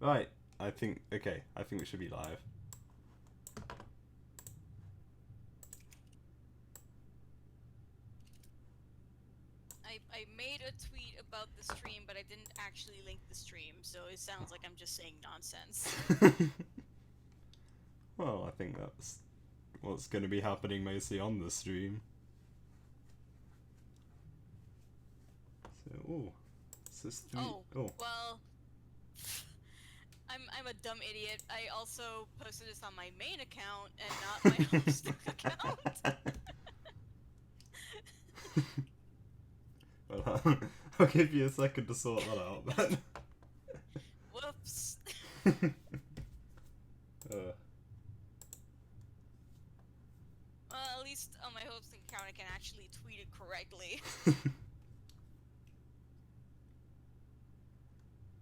Right. Okay, I think we should be live. I made a tweet about the stream, but I didn't actually link the stream, so it sounds like I'm just saying nonsense. Well, I think that's what's going to be happening mostly on the stream. So, it's this three. Oh, well, I'm a dumb idiot. I also posted this on my main account and not my hosting account. Well, I'll give you a second to sort that out then. Whoops. Well, at least on my hosting account I can actually tweet it correctly.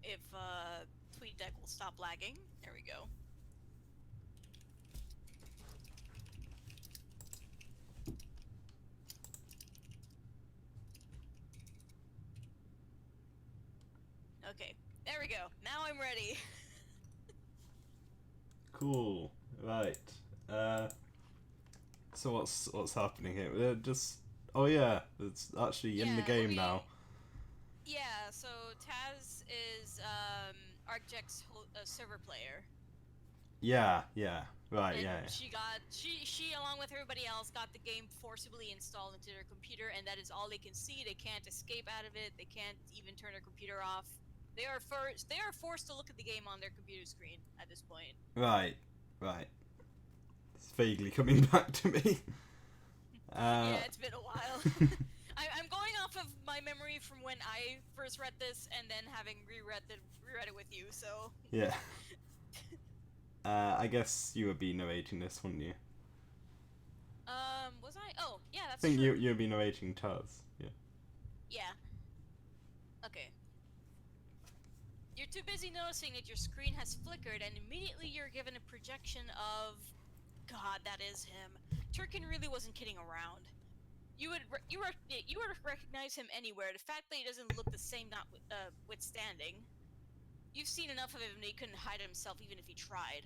If TweetDeck will stop lagging. There we go. Okay, there we go. Now I'm ready. Cool. Right. So what's happening here? Oh yeah, it's actually in the game now. Yeah, so Taz is ArcJack's server player. Yeah, right, and yeah. She along with everybody else got the game forcibly installed into their computer, and that is all they can see. They can't escape out of it. They can't even turn their computer off. They are forced to look at the game on their computer screen at this point. Right. It's vaguely coming back to me. Yeah, it's been a while. I'm going off of my memory from when I first read this, and then having reread it with you. So yeah. I guess you would be narrating this, wouldn't you? Was I? Oh, yeah, that's I think true. you would be narrating Taz. Yeah. Yeah. Okay. You're too busy noticing that your screen has flickered, and immediately you're given a projection of... God, that is him. Turkin really wasn't kidding around. You would recognize him anywhere. The fact that he doesn't look the same notwithstanding. You've seen enough of him that he couldn't hide himself even if he tried.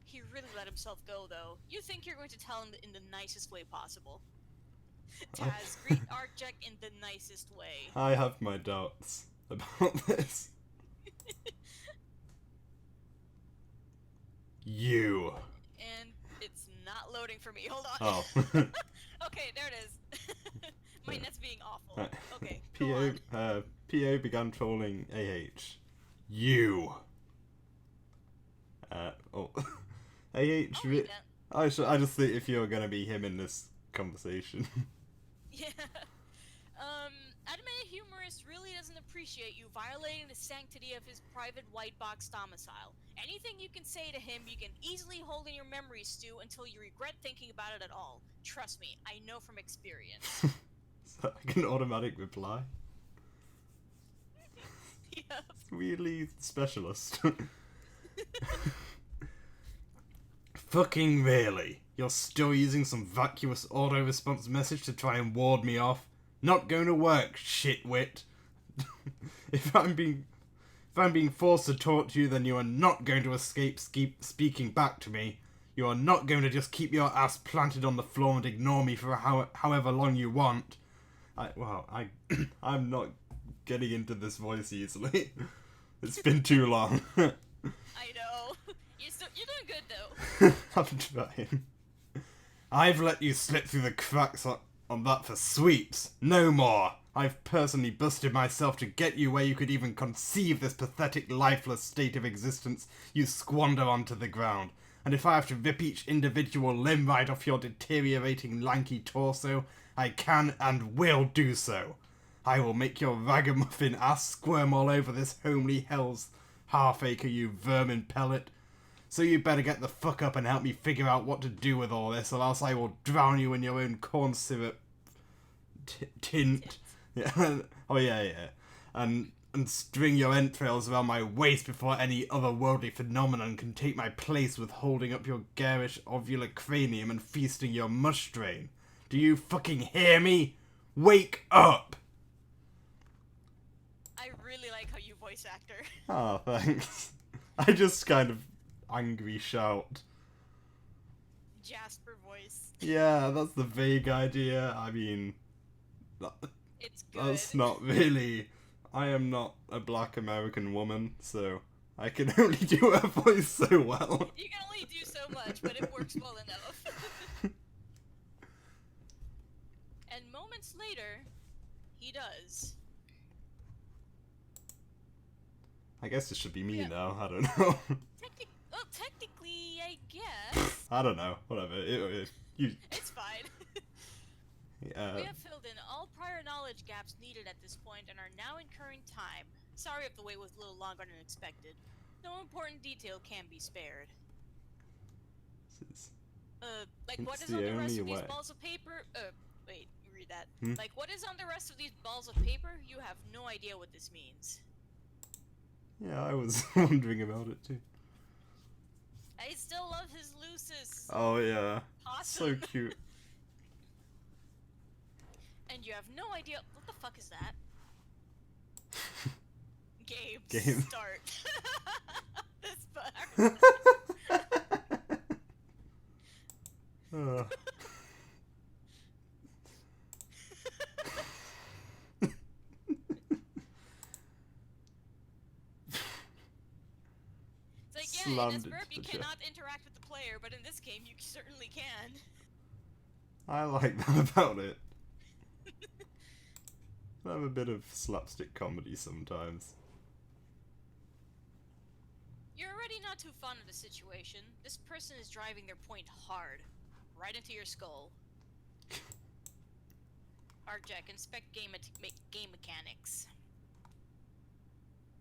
He really let himself go, though. You think you're going to tell him in the nicest way possible. Taz, greet ArcJack in the nicest way. I have my doubts about this. You. And it's not loading for me. Hold on. Oh. Okay, there it is. My net's being awful. Right. Okay, go on. PO began trolling AH. You. AH. I just think if you're gonna be him in this conversation. Yeah. Anime humorist really doesn't appreciate you violating the sanctity of his private white box domicile. Anything you can say to him, you can easily hold in your memory stew until you regret thinking about it at all. Trust me, I know from experience. Is that like an automatic reply? Yeah. Really specialist. Fucking really? You're still using some vacuous auto-response message to try and ward me off? Not going to work, shitwit. If I'm being forced to talk to you, then you are not going to escape speaking back to me. You are not going to just keep your ass planted on the floor and ignore me for however long you want. I'm not getting into this voice easily. It's been too long. I know. You're doing good, though. I'm trying. I've let you slip through the cracks on that for sweeps. No more. I've personally busted myself to get you where you could even conceive this pathetic, lifeless state of existence you squander onto the ground. And if I have to rip each individual limb right off your deteriorating, lanky torso, I can and will do so. I will make your ragamuffin ass squirm all over this homely hell's half-acre, you vermin pellet. So you better get the fuck up and help me figure out what to do with all this, or else I will drown you in your own corn syrup tint. Yeah. Oh yeah. And string your entrails around my waist before any otherworldly phenomenon can take my place with holding up your garish ovular cranium and feasting your mush drain. Do you fucking hear me? Wake up! I really like how you voice actor. Oh, thanks. I just kind of angry shout. Jasper voice. Yeah, that's the vague idea. I mean, It's good. that's not really... I am not a black American woman, so I can only do her voice so well. You can only do so much, but it works well enough. And moments later, he does. I guess it should be me Yeah. now. I don't know. Technically, I guess. I don't know. Whatever. You. It's fine. Yeah. We have filled in all prior knowledge gaps needed at this point and are now incurring time. Sorry if the wait was a little longer than expected. No important detail can be spared. Like what It's is on the the rest only of these way. balls of paper? Wait, read that. Hmm? Like what is on the rest of these balls of paper? You have no idea what this means. Yeah, I was wondering about it too. I still love his Lucis. Oh yeah. So Awesome. cute. And you have no idea. What the fuck is that? Game. Game. Start. This part. It's like, yeah, in Slammed this into burp you the cannot interact with the player, but in this game you certainly can. I like that about it. I have a bit of slapstick comedy sometimes. You're already not too fond of the situation. This person is driving their point hard. Right into your skull. Artjack, inspect game mechanics.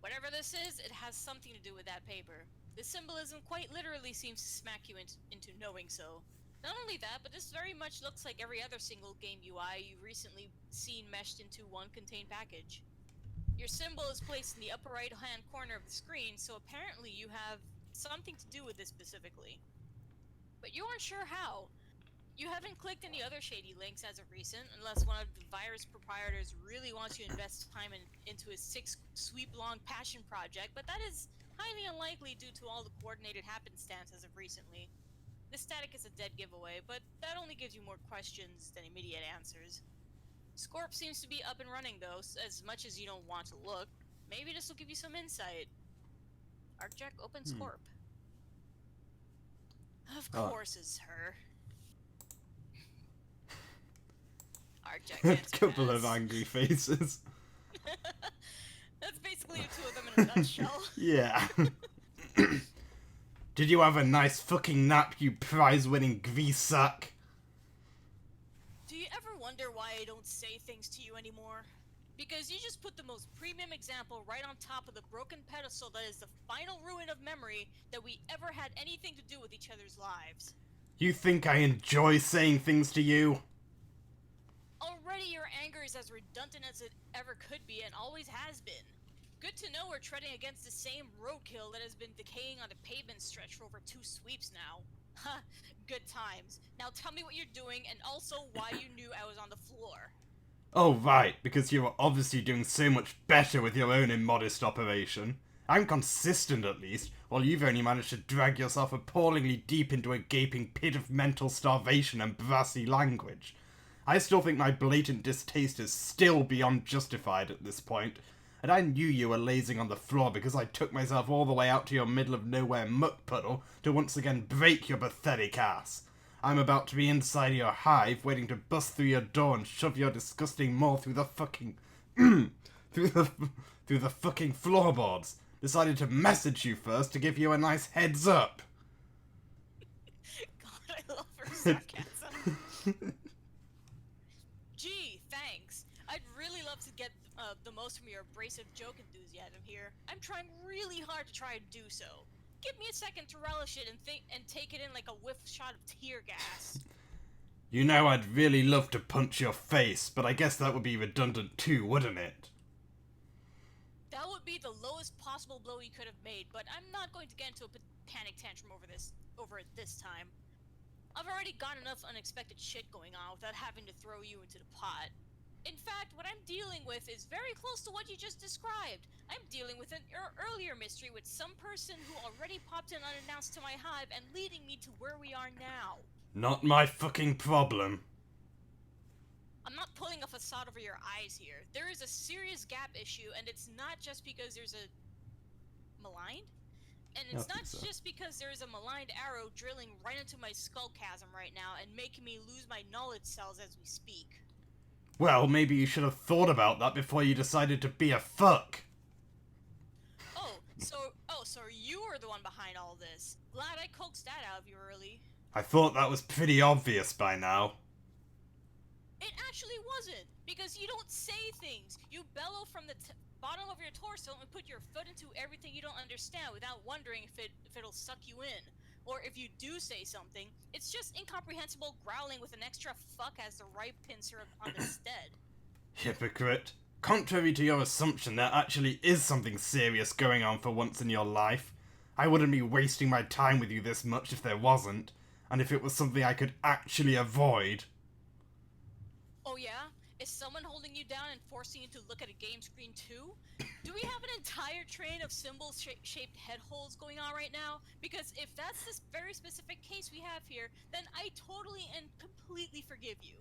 Whatever this is, it has something to do with that paper. This symbolism quite literally seems to smack you into knowing so. Not only that, but this very much looks like every other single game UI you've recently seen meshed into one contained package. Your symbol is placed in the upper right-hand corner of the screen, so apparently you have something to do with this specifically. But you aren't sure how. You haven't clicked any other shady links as of recent, unless one of the virus proprietors really wants you to invest time into his 6-sweep-long passion project, but that is highly unlikely due to all the coordinated happenstance as of recently. This static is a dead giveaway, but that only gives you more questions than immediate answers. Scorp seems to be up and running though, as much as you don't want to look. Maybe this will give you some insight. Artjack, open Scorp. Of course it's her. Artjack A answered couple of as. angry faces. That's basically the two of them in a nutshell. Yeah. Did you have a nice fucking nap, you prize-winning greasack? Do you ever wonder why I don't say things to you anymore? Because you just put the most premium example right on top of the broken pedestal that is the final ruin of memory that we ever had anything to do with each other's lives. You think I enjoy saying things to you? Already your anger is as redundant as it ever could be and always has been. Good to know we're treading against the same roadkill that has been decaying on the pavement stretch for over 2 sweeps now. Ha, good times. Now tell me what you're doing and also why you knew I was on the floor. Oh right, because you were obviously doing so much better with your own immodest operation. I'm consistent at least, while you've only managed to drag yourself appallingly deep into a gaping pit of mental starvation and brassy language. I still think my blatant distaste is still beyond justified at this point, and I knew you were lazing on the floor because I took myself all the way out to your middle-of-nowhere muck puddle to once again break your pathetic ass. I'm about to be inside your hive, waiting to bust through your door and shove your disgusting maw through the fucking... through the fucking floorboards. Decided to message you first to give you a nice heads up. God, I love her sarcasm. Gee, thanks. I'd really love to get the most from your abrasive joke enthusiasm here. I'm trying really hard to try and do so. Give me a second to relish it and take it in like a whiff shot of tear gas. You know I'd really love to punch your face, but I guess that would be redundant too, wouldn't it? That would be the lowest possible blow you could have made, but I'm not going to get into a panic tantrum over it this time. I've already got enough unexpected shit going on without having to throw you into the pot. In fact, what I'm dealing with is very close to what you just described. I'm dealing with an earlier mystery with some person who already popped in unannounced to my hive and leading me to where we are now. Not my fucking problem. I'm not pulling a facade over your eyes here. There is a serious gap issue, and it's not just because there's a maligned? And it's not just because there's a maligned arrow drilling right into my skull chasm right now and making me lose my knowledge cells as we speak. Well, maybe you should have thought about that before you decided to be a fuck. So you were the one behind all this. Glad I coaxed that out of you early. I thought that was pretty obvious by now. It actually wasn't, because you don't say things. You bellow from the bottom of your torso and put your foot into everything you don't understand without wondering if it'll suck you in. Or if you do say something, it's just incomprehensible growling with an extra fuck as the right pincer on the stead. Hypocrite. Contrary to your assumption, there actually is something serious going on for once in your life. I wouldn't be wasting my time with you this much if there wasn't, and if it was something I could actually avoid. Oh yeah? Is someone holding you down and forcing you to look at a game screen too? Do we have an entire train of symbol-shaped head holes going on right now? Because if that's this very specific case we have here, then I totally and completely forgive you.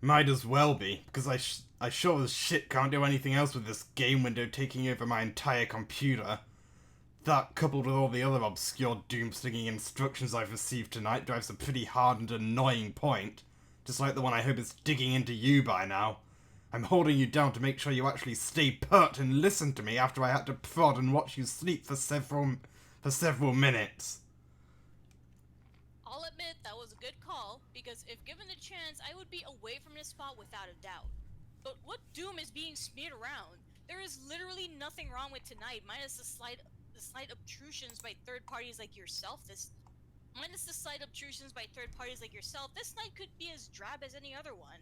Might as well be, because I sure as shit can't do anything else with this game window taking over my entire computer. That, coupled with all the other obscure doom-stinging instructions I've received tonight, drives a pretty hard and annoying point. Just like the one I hope is digging into you by now. I'm holding you down to make sure you actually stay put and listen to me after I had to prod and watch you sleep for several minutes. I'll admit that was a good call, because if given the chance, I would be away from this spot without a doubt. But what doom is being smeared around? There is literally nothing wrong with tonight, minus the slight obtrusions by third parties like yourself. This night could be as drab as any other one.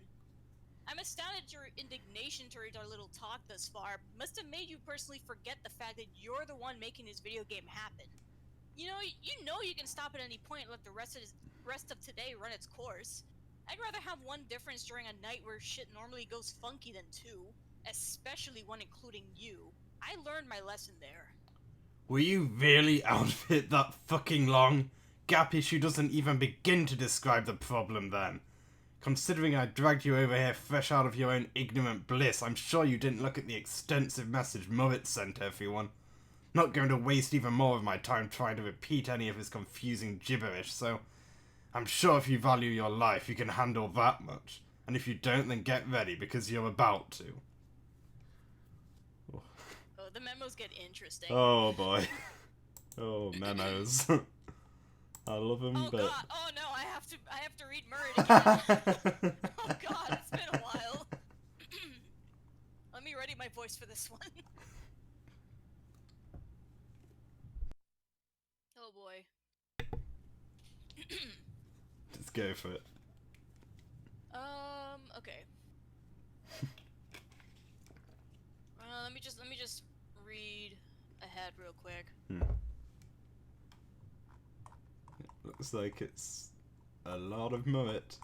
I'm astounded your indignation towards our little talk thus far must have made you personally forget the fact that you're the one making this video game happen. You know you can stop at any point and let the rest of today run its course. I'd rather have one difference during a night where shit normally goes funky than two, especially one including you. I learned my lesson there. Were you really out of it that fucking long? Gap issue doesn't even begin to describe the problem then. Considering I dragged you over here fresh out of your own ignorant bliss, I'm sure you didn't look at the extensive message Murray sent everyone. Not going to waste even more of my time trying to repeat any of his confusing gibberish, so I'm sure if you value your life, you can handle that much. And if you don't, then get ready, because you're about to. Oh, the memos get interesting. Oh boy. Oh, memos. I love them, oh, but... God. Oh no, I have to read Murray again. Oh god, it's been a while. Let me ready my voice for this one. Oh boy. Just go for it. Okay. Let me just read ahead real quick. Looks like it's a lot of Murret.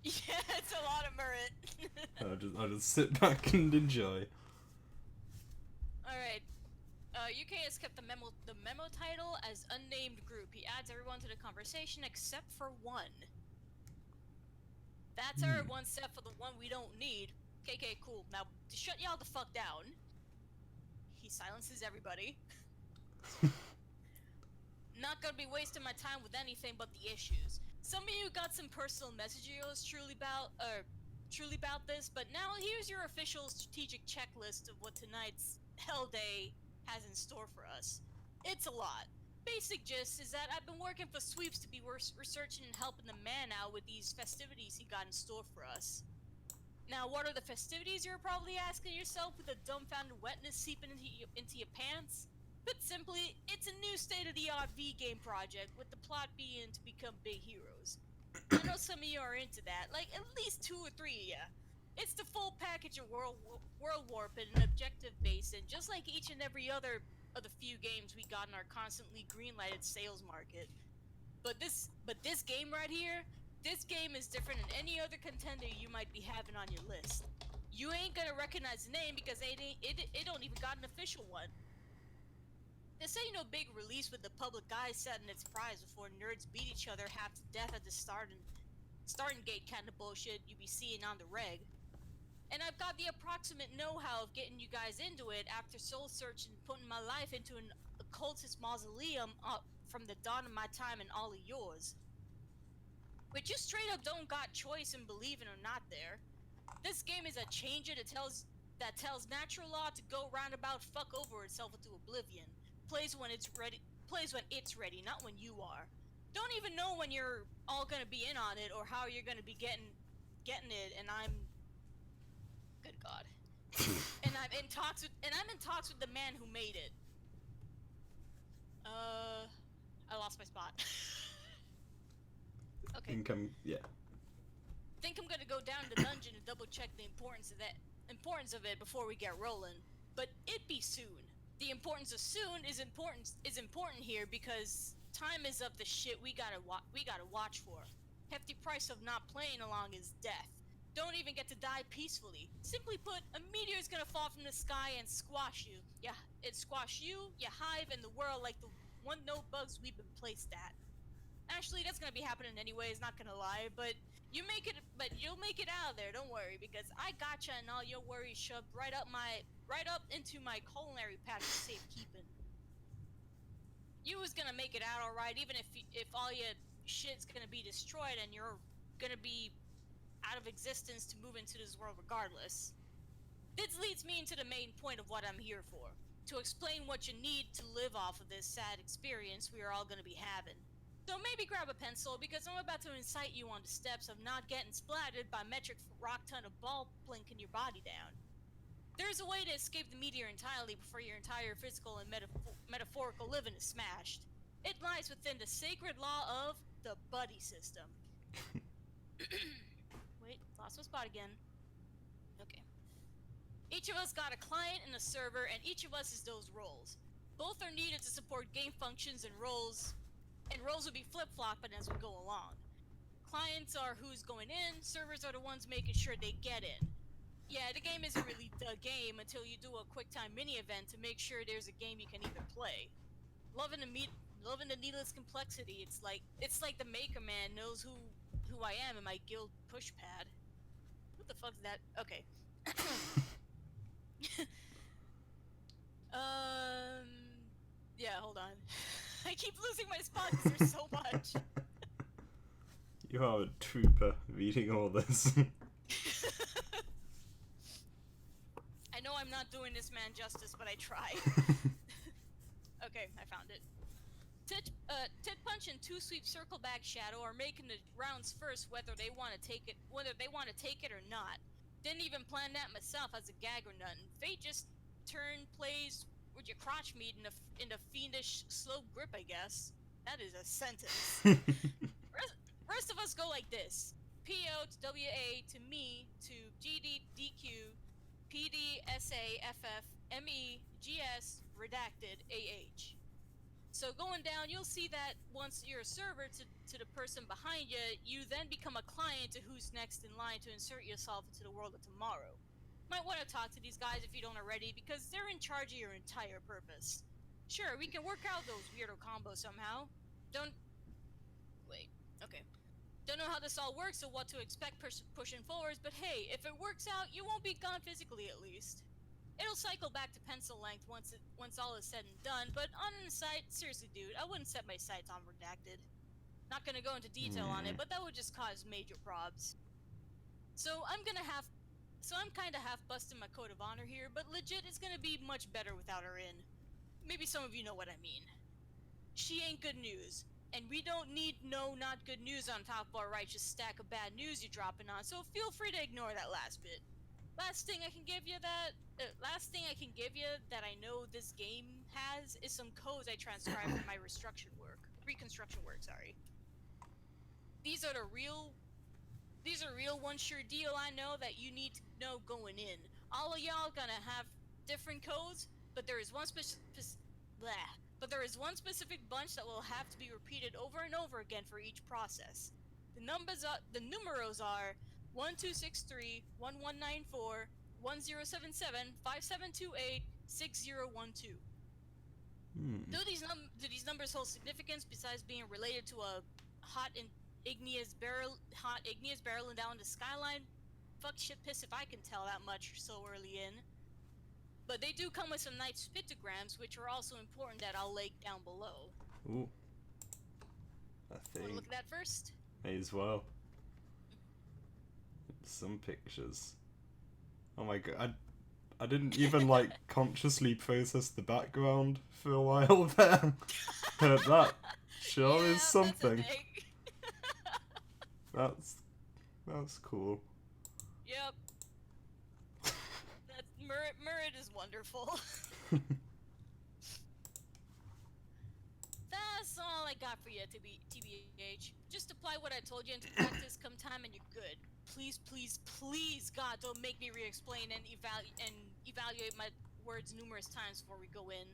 Yeah, it's a lot of Murret. I'll just sit back and enjoy. Alright. UK has kept the memo title as unnamed group. He adds everyone to the conversation except for one. That's our one step for the one we don't need. KK, cool. Now, to shut y'all the fuck down, he silences everybody. Not gonna be wasting my time with anything but the issues. Some of you got some personal messages truly about this, but now here's your official strategic checklist of what tonight's Hell Day has in store for us. It's a lot. Basic gist is that I've been working for Sweeps to be researching and helping the man out with these festivities he got in store for us. Now, what are the festivities, you're probably asking yourself with a dumbfounded wetness seeping into your pants? Put simply, it's a new state-of-the-art V-game project with the plot being to become big heroes. I know some of you are into that, like at least 2 or 3 of ya. It's the full package of world warp and an objective base, and just like each and every other of the few games we got in our constantly green-lighted sales market. But this game right here, This game is different than any other contender you might be having on your list. You ain't gonna recognize the name because it don't even got an official one. This ain't no big release with the public eye setting its prize before nerds beat each other half to death at the starting gate kind of bullshit you be seeing on the reg. And I've got the approximate know-how of getting you guys into it after soul searching and putting my life into an occultist mausoleum from the dawn of my time and all of yours. But you straight up don't got choice in believing or not there. This game is a changer that tells natural law to go roundabout fuck over itself into oblivion. Plays when it's ready, not when you are. Don't even know when you're all gonna be in on it or how you're gonna be getting it, and I'm good god. and I'm in talks with the man who made it. I lost my spot. Okay. Think I'm gonna go down to the dungeon and double check the importance of it before we get rolling. But it be soon. The importance of soon is important here because time is of the shit we gotta watch for. Hefty price of not playing along is death. Don't even get to die peacefully. Simply put, a meteor is gonna fall from the sky and squash you. Yeah, it squash you, your hive, and the world like the one-note bugs we've been placed at. Actually, that's gonna be happening anyways, not gonna lie, but you'll make it out of there, don't worry, because I gotcha and all your worries shoved right up into my culinary patch of safekeeping. You was gonna make it out alright, even if all your shit's gonna be destroyed and you're gonna be out of existence to move into this world regardless. This leads me into the main point of what I'm here for. To explain what you need to live off of this sad experience we are all gonna be having. So maybe grab a pencil, because I'm about to incite you on the steps of not getting splattered by metric rock ton of ball blinking your body down. There's a way to escape the meteor entirely before your entire physical and metaphorical living is smashed. It lies within the sacred law of the buddy system. Wait, lost my spot again. Okay. Each of us got a client and a server, and each of us is those roles. Both are needed to support game functions and roles will be flip-flopping as we go along. Clients are who's going in, servers are the ones making sure they get in. Yeah, the game isn't really the game until you do a QuickTime mini-event to make sure there's a game you can even play. Loving the needless complexity, it's like the Maker Man knows who I am in my guild pushpad. What the fuck's that? Okay. Yeah, hold on. I keep losing my spot because there's so much. You are a trooper reading all this. I know I'm not doing this man justice, but I tried. Okay, I found it. Tit Punch and Two Sweep Circleback Shadow are making the rounds first, whether they want to take it or not. Didn't even plan that myself as a gag or nothing. Fate just turned plays with your crotch meat in a fiendish slow grip, I guess. That is a sentence. Rest of us go like this. PO to WA to me to GD DQ PD SA FF ME GS redacted AH. So going down, you'll see that once you're a server to the person behind you, you then become a client to who's next in line to insert yourself into the world of tomorrow. Might want to talk to these guys if you don't already, because they're in charge of your entire purpose. Sure, we can work out those weirdo combos somehow. Okay. Don't know how this all works or what to expect pushing forwards, but hey, if it works out, you won't be gone physically at least. It'll cycle back to pencil length once all is said and done, but on the side, seriously dude, I wouldn't set my sights on redacted. Not gonna go into detail on it, but that would just cause major probs. So I'm kinda half busting my code of honor here, but legit it's gonna be much better without her in. Maybe some of you know what I mean. She ain't good news, and we don't need no not good news on top of our righteous stack of bad news you're dropping on, so feel free to ignore that last bit. Last thing I can give you that I know this game has is some codes I transcribed from my reconstruction work, sorry. These are real one sure deal I know that you need to know going in. All of y'all gonna have different codes, but there is one specific bunch that will have to be repeated over and over again for each process. The numeros are 1263 1194 1077 5728 6012. Do these numbers hold significance besides being related to a hot igneous barrel down the skyline? Fuck shit piss if I can tell that much so early in. But they do come with some nice pictograms, which are also important that I'll link down below. Ooh. I think. Wanna look at that first? May as well. Some pictures. Oh my god. I didn't even like consciously process the background for a while there. But that sure is something. That's cool. Yep. Murid is wonderful. That's all I got for you, TBH. Just apply what I told you into practice come time and you're good. Please, please, please, God, don't make me re-explain and evaluate my words numerous times before we go in.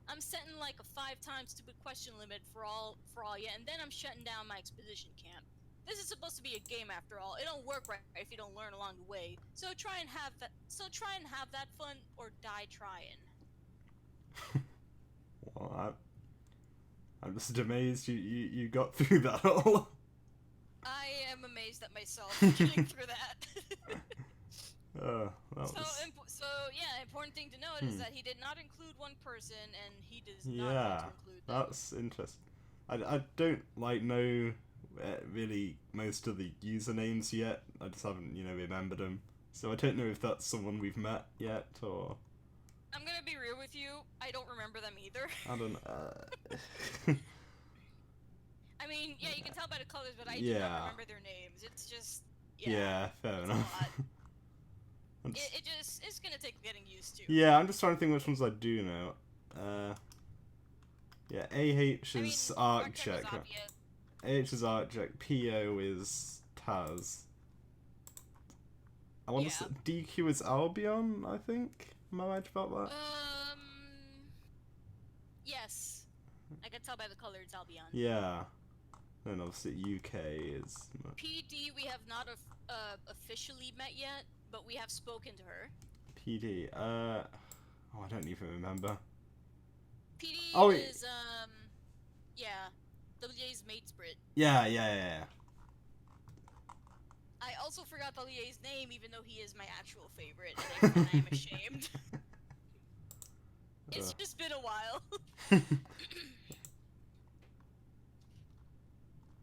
I'm setting like a 5-time stupid question limit for all you, and then I'm shutting down my exposition camp. This is supposed to be a game after all. It don't work right if you don't learn along the way. So try and have that fun or die trying. Well, I'm just amazed you got through that all. I am amazed at myself getting through that. So yeah, important thing to note is that he did not include one person, and he does not want to include them. That's interesting. I don't know really most of the usernames yet. I just haven't remembered them. So I don't know if that's someone we've met yet or. I'm gonna be real with you. I don't remember them either. I don't. I mean, yeah, you can tell by the colors, but I do not remember their names. It's just fair enough. It's gonna take getting used to. Yeah, I'm just trying to think which ones I do know. Yeah, AH is Arccheck. AH is Arccheck. PO is Taz. I want to say DQ is Albion, I think. Am I right about that? Yes. I can tell by the color it's Albion. Yeah. Then obviously UK is. PD we have not officially met yet, but we have spoken to her. PD. Oh, I don't even remember. PD is WA's mate's Brit. Yeah. I also forgot WA's name, even though he is my actual favorite, and I am ashamed. It's just been a while.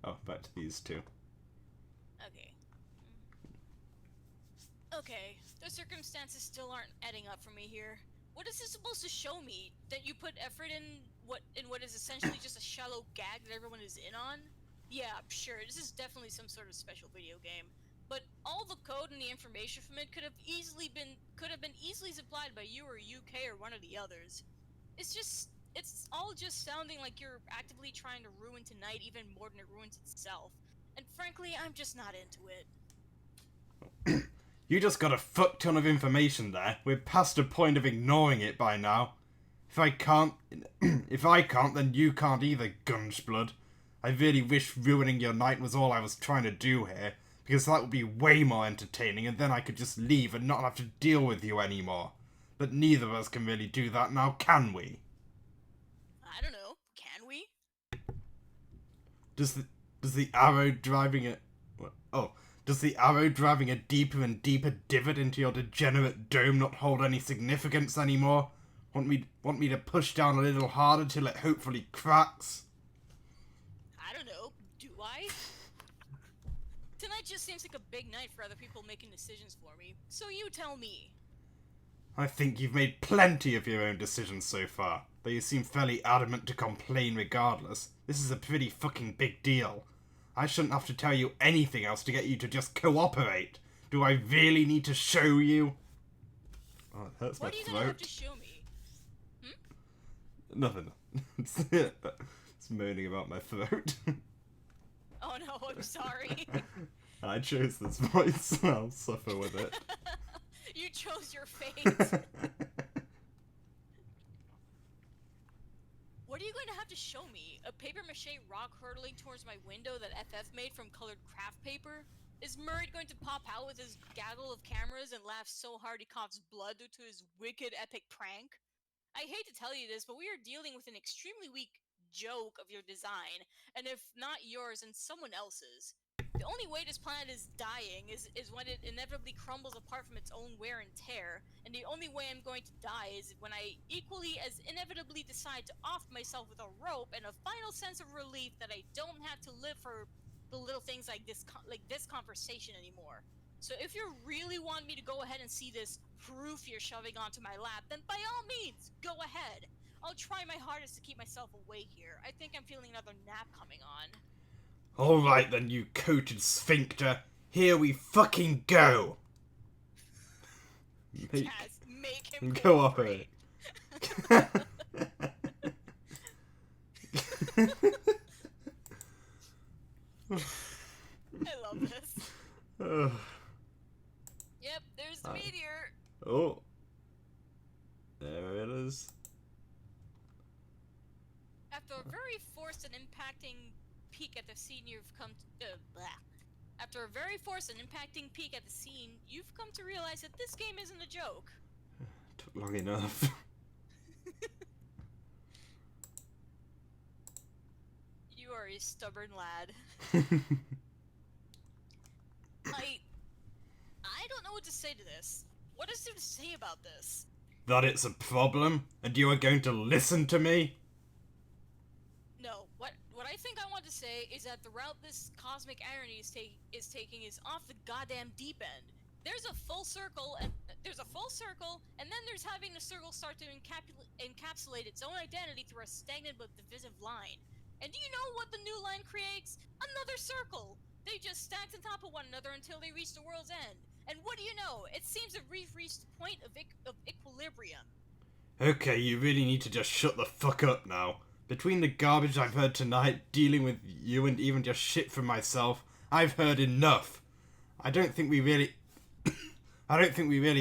Oh, back to these two. Okay, the circumstances still aren't adding up for me here. What is this supposed to show me? That you put effort in what is essentially just a shallow gag that everyone is in on? Yeah, sure, this is definitely some sort of special video game. But all the code and the information from it could have been easily supplied by you or UK or one of the others. It's all just sounding like you're actively trying to ruin tonight even more than it ruins itself. And frankly, I'm just not into it. You just got a fuck ton of information there. We're past a point of ignoring it by now. If I can't, then you can't either, Gungeblood. I really wish ruining your night was all I was trying to do here, because that would be way more entertaining, and then I could just leave and not have to deal with you anymore. But neither of us can really do that now, can we? I don't know. Can we? Does the arrow driving a... Does the arrow driving a deeper and deeper divot into your degenerate dome not hold any significance anymore? Want me to push down a little harder till it hopefully cracks? I don't know. Do I? Tonight just seems like a big night for other people making decisions for me. So you tell me. I think you've made plenty of your own decisions so far, but you seem fairly adamant to complain regardless. This is a pretty fucking big deal. I shouldn't have to tell you anything else to get you to just cooperate. Do I really need to show you? Oh, it hurts my throat. What are you gonna have to show me? Nothing. It's moaning about my throat. Oh no, I'm sorry. I chose this voice, and I'll suffer with it. You chose your fate. What are you going to have to show me? A paper-mache rock hurtling towards my window that FF made from colored craft paper? Is Murray going to pop out with his gaggle of cameras and laugh so hard he coughs blood due to his wicked epic prank? I hate to tell you this, but we are dealing with an extremely weak joke of your design, and if not yours, then someone else's. The only way this planet is dying is when it inevitably crumbles apart from its own wear and tear, and the only way I'm going to die is when I equally as inevitably decide to off myself with a rope and a final sense of relief that I don't have to live for the little things like this conversation anymore. So if you really want me to go ahead and see this proof you're shoving onto my lap, then by all means, go ahead. I'll try my hardest to keep myself awake here. I think I'm feeling another nap coming on. Alright then, you coated sphincter. Here we fucking go! Yes, make him cooperate. I love this. Yep, there's the meteor. Oh. There it is. After a very forced and impacting peek at the scene, you've come to... After a very forced and impacting peek at the scene, you've come to realize that this game isn't a joke. Took long enough. You are a stubborn lad. I don't know what to say to this. What is there to say about this? That it's a problem, and you are going to listen to me? No, what I think I want to say is that the route this cosmic irony is taking is off the goddamn deep end. There's a full circle, and then there's having the circle start to encapsulate its own identity through a stagnant but divisive line. And do you know what the new line creates? Another circle! They just stacked on top of one another until they reach the world's end. And what do you know? It seems that we've reached the point of equilibrium. Okay, you really need to just shut the fuck up now. Between the garbage I've heard tonight, dealing with you, and even just shit from myself, I've heard enough. I don't think we really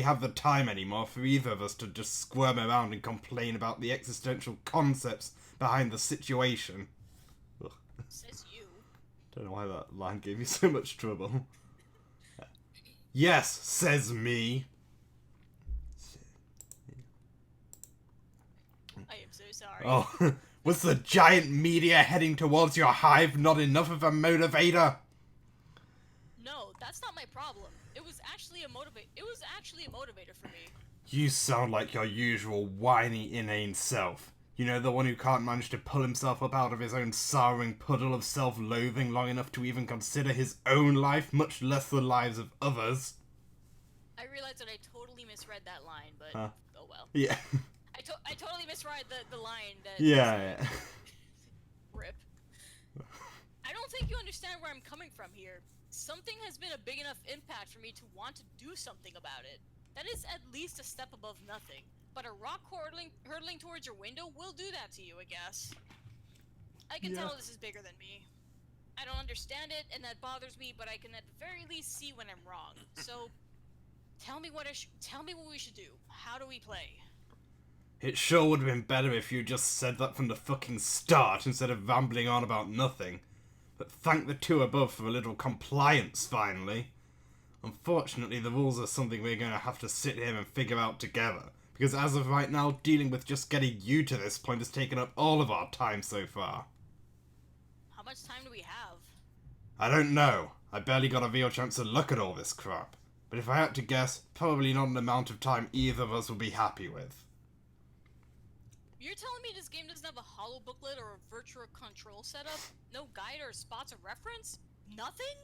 have the time anymore for either of us to just squirm around and complain about the existential concepts behind the situation. Ugh. Says you. Don't know why that line gave me so much trouble. Yes, says me. I am so sorry. Oh, was the giant meteor heading towards your hive not enough of a motivator? No, that's not my problem. It was actually a motivator for me. You sound like your usual whiny, inane self. You know, the one who can't manage to pull himself up out of his own sorrowing puddle of self-loathing long enough to even consider his own life, much less the lives of others. I realized that I totally misread that line, but oh well. Yeah. I totally misread the line that... Yeah. Rip. I don't think you understand where I'm coming from here. Something has been a big enough impact for me to want to do something about it. That is at least a step above nothing. But a rock hurtling towards your window will do that to you, I guess. I can tell this is bigger than me. I don't understand it, and that bothers me, but I can at the very least see when I'm wrong. So, tell me what we should do. How do we play? It sure would have been better if you just said that from the fucking start instead of rambling on about nothing. But thank the two above for a little compliance, finally. Unfortunately, the rules are something we're going to have to sit here and figure out together. Because as of right now, dealing with just getting you to this point has taken up all of our time so far. How much time do we have? I don't know. I barely got a real chance to look at all this crap. But if I had to guess, probably not an amount of time either of us will be happy with. You're telling me this game doesn't have a holo booklet or a virtual control setup? No guide or spots of reference? Nothing?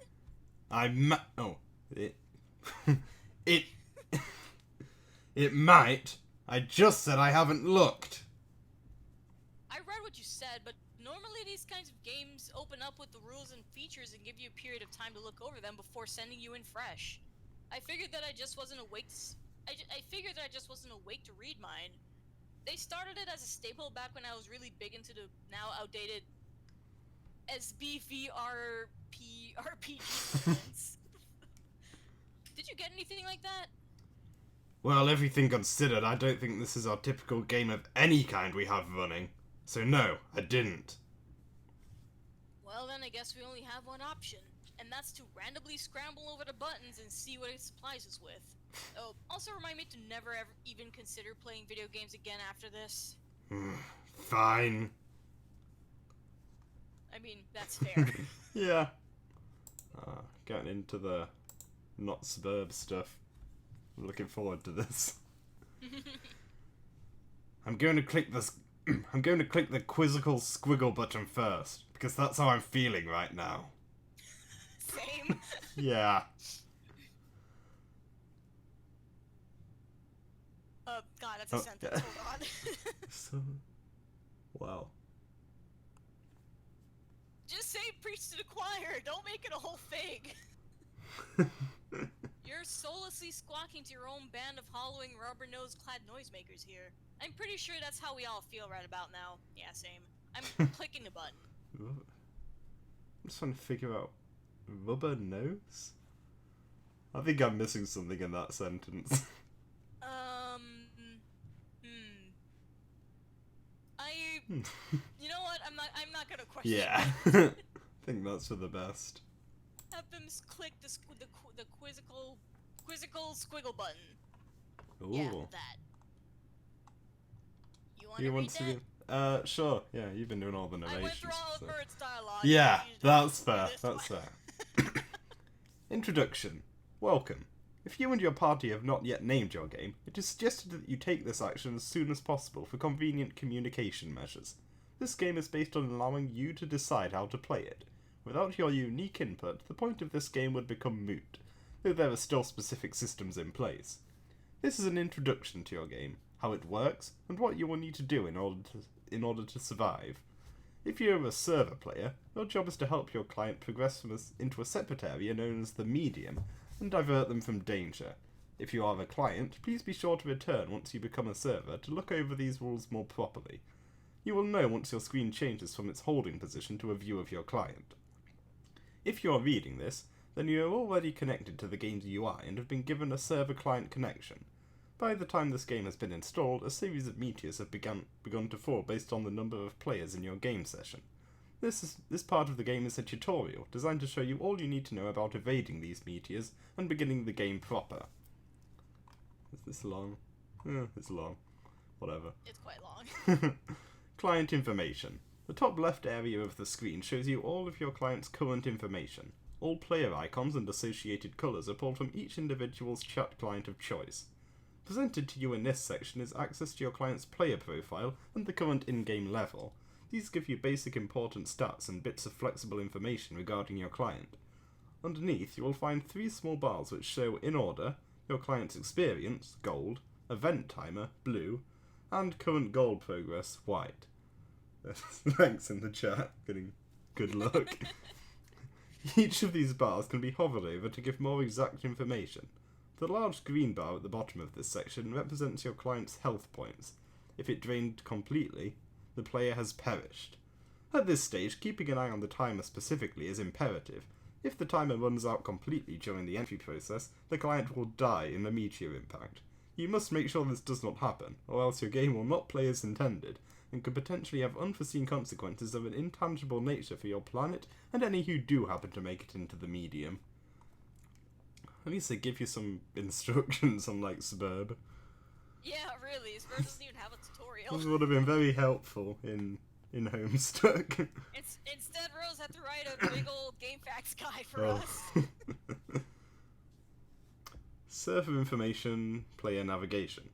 It might. I just said I haven't looked. I read what you said, but normally these kinds of games open up with the rules and features and give you a period of time to look over them before sending you in fresh. I figured that I just wasn't awake to read mine. They started it as a staple back when I was really big into the now outdated SBVRP RPG movements. Did you get anything like that? Well, everything considered, I don't think this is our typical game of any kind we have running. So no, I didn't. Well then, I guess we only have one option, and that's to randomly scramble over the buttons and see what it supplies us with. Oh, also remind me to never ever even consider playing video games again after this. Fine. I mean, that's fair. Yeah. Getting into the not-Sburb stuff. I'm looking forward to this. I'm going to click this. I'm going to click the quizzical squiggle button first, because that's how I'm feeling right now. Same. Yeah. God, that's a sentence. Hold on. So, wow. Just say preach to the choir. Don't make it a whole thing. You're soullessly squawking to your own band of hollowing, rubber-nose-clad noisemakers here. I'm pretty sure that's how we all feel right about now. Yeah, same. I'm clicking the button. I'm just trying to figure out rubber nose? I think I'm missing something in that sentence. You know what? I'm not gonna question. Yeah. I think that's for the best. Have them click the quizzical squiggle button. Ooh. Yeah, that. You want to read that? Sure. Yeah, you've been doing all the narration. I went through all of Bird's dialogue. Yeah, that's fair. That's fair. Introduction. Welcome. If you and your party have not yet named your game, it is suggested that you take this action as soon as possible for convenient communication measures. This game is based on allowing you to decide how to play it. Without your unique input, the point of this game would become moot, though there are still specific systems in place. This is an introduction to your game, how it works, and what you will need to do in order to survive. If you are a server player, your job is to help your client progress into a separate area known as the medium, and divert them from danger. If you are a client, please be sure to return once you become a server to look over these rules more properly. You will know once your screen changes from its holding position to a view of your client. If you are reading this, then you are already connected to the game's UI and have been given a server-client connection. By the time this game has been installed, a series of meteors have begun to fall based on the number of players in your game session. This part of the game is a tutorial, designed to show you all you need to know about evading these meteors and beginning the game proper. Is this long? It's long. Whatever. It's quite long. Client information. The top left area of the screen shows you all of your client's current information. All player icons and associated colours are pulled from each individual's chat client of choice. Presented to you in this section is access to your client's player profile and the current in-game level. These give you basic important stats and bits of flexible information regarding your client. Underneath, you will find 3 small bars which show, in order, your client's experience, gold, event timer, blue, and current goal progress, white. Thanks in the chat, getting good luck. Each of these bars can be hovered over to give more exact information. The large green bar at the bottom of this section represents your client's health points. If it drained completely, the player has perished. At this stage, keeping an eye on the timer specifically is imperative. If the timer runs out completely during the entry process, the client will die in the meteor impact. You must make sure this does not happen, or else your game will not play as intended, and could potentially have unforeseen consequences of an intangible nature for your planet and any who do happen to make it into the medium. At least they give you some instructions on, like, Sburb. Yeah, really. Sburb doesn't even have a tutorial. This would have been very helpful in Homestuck. Instead, Rose had to write a big old game facts guide for us. Server information, player navigation.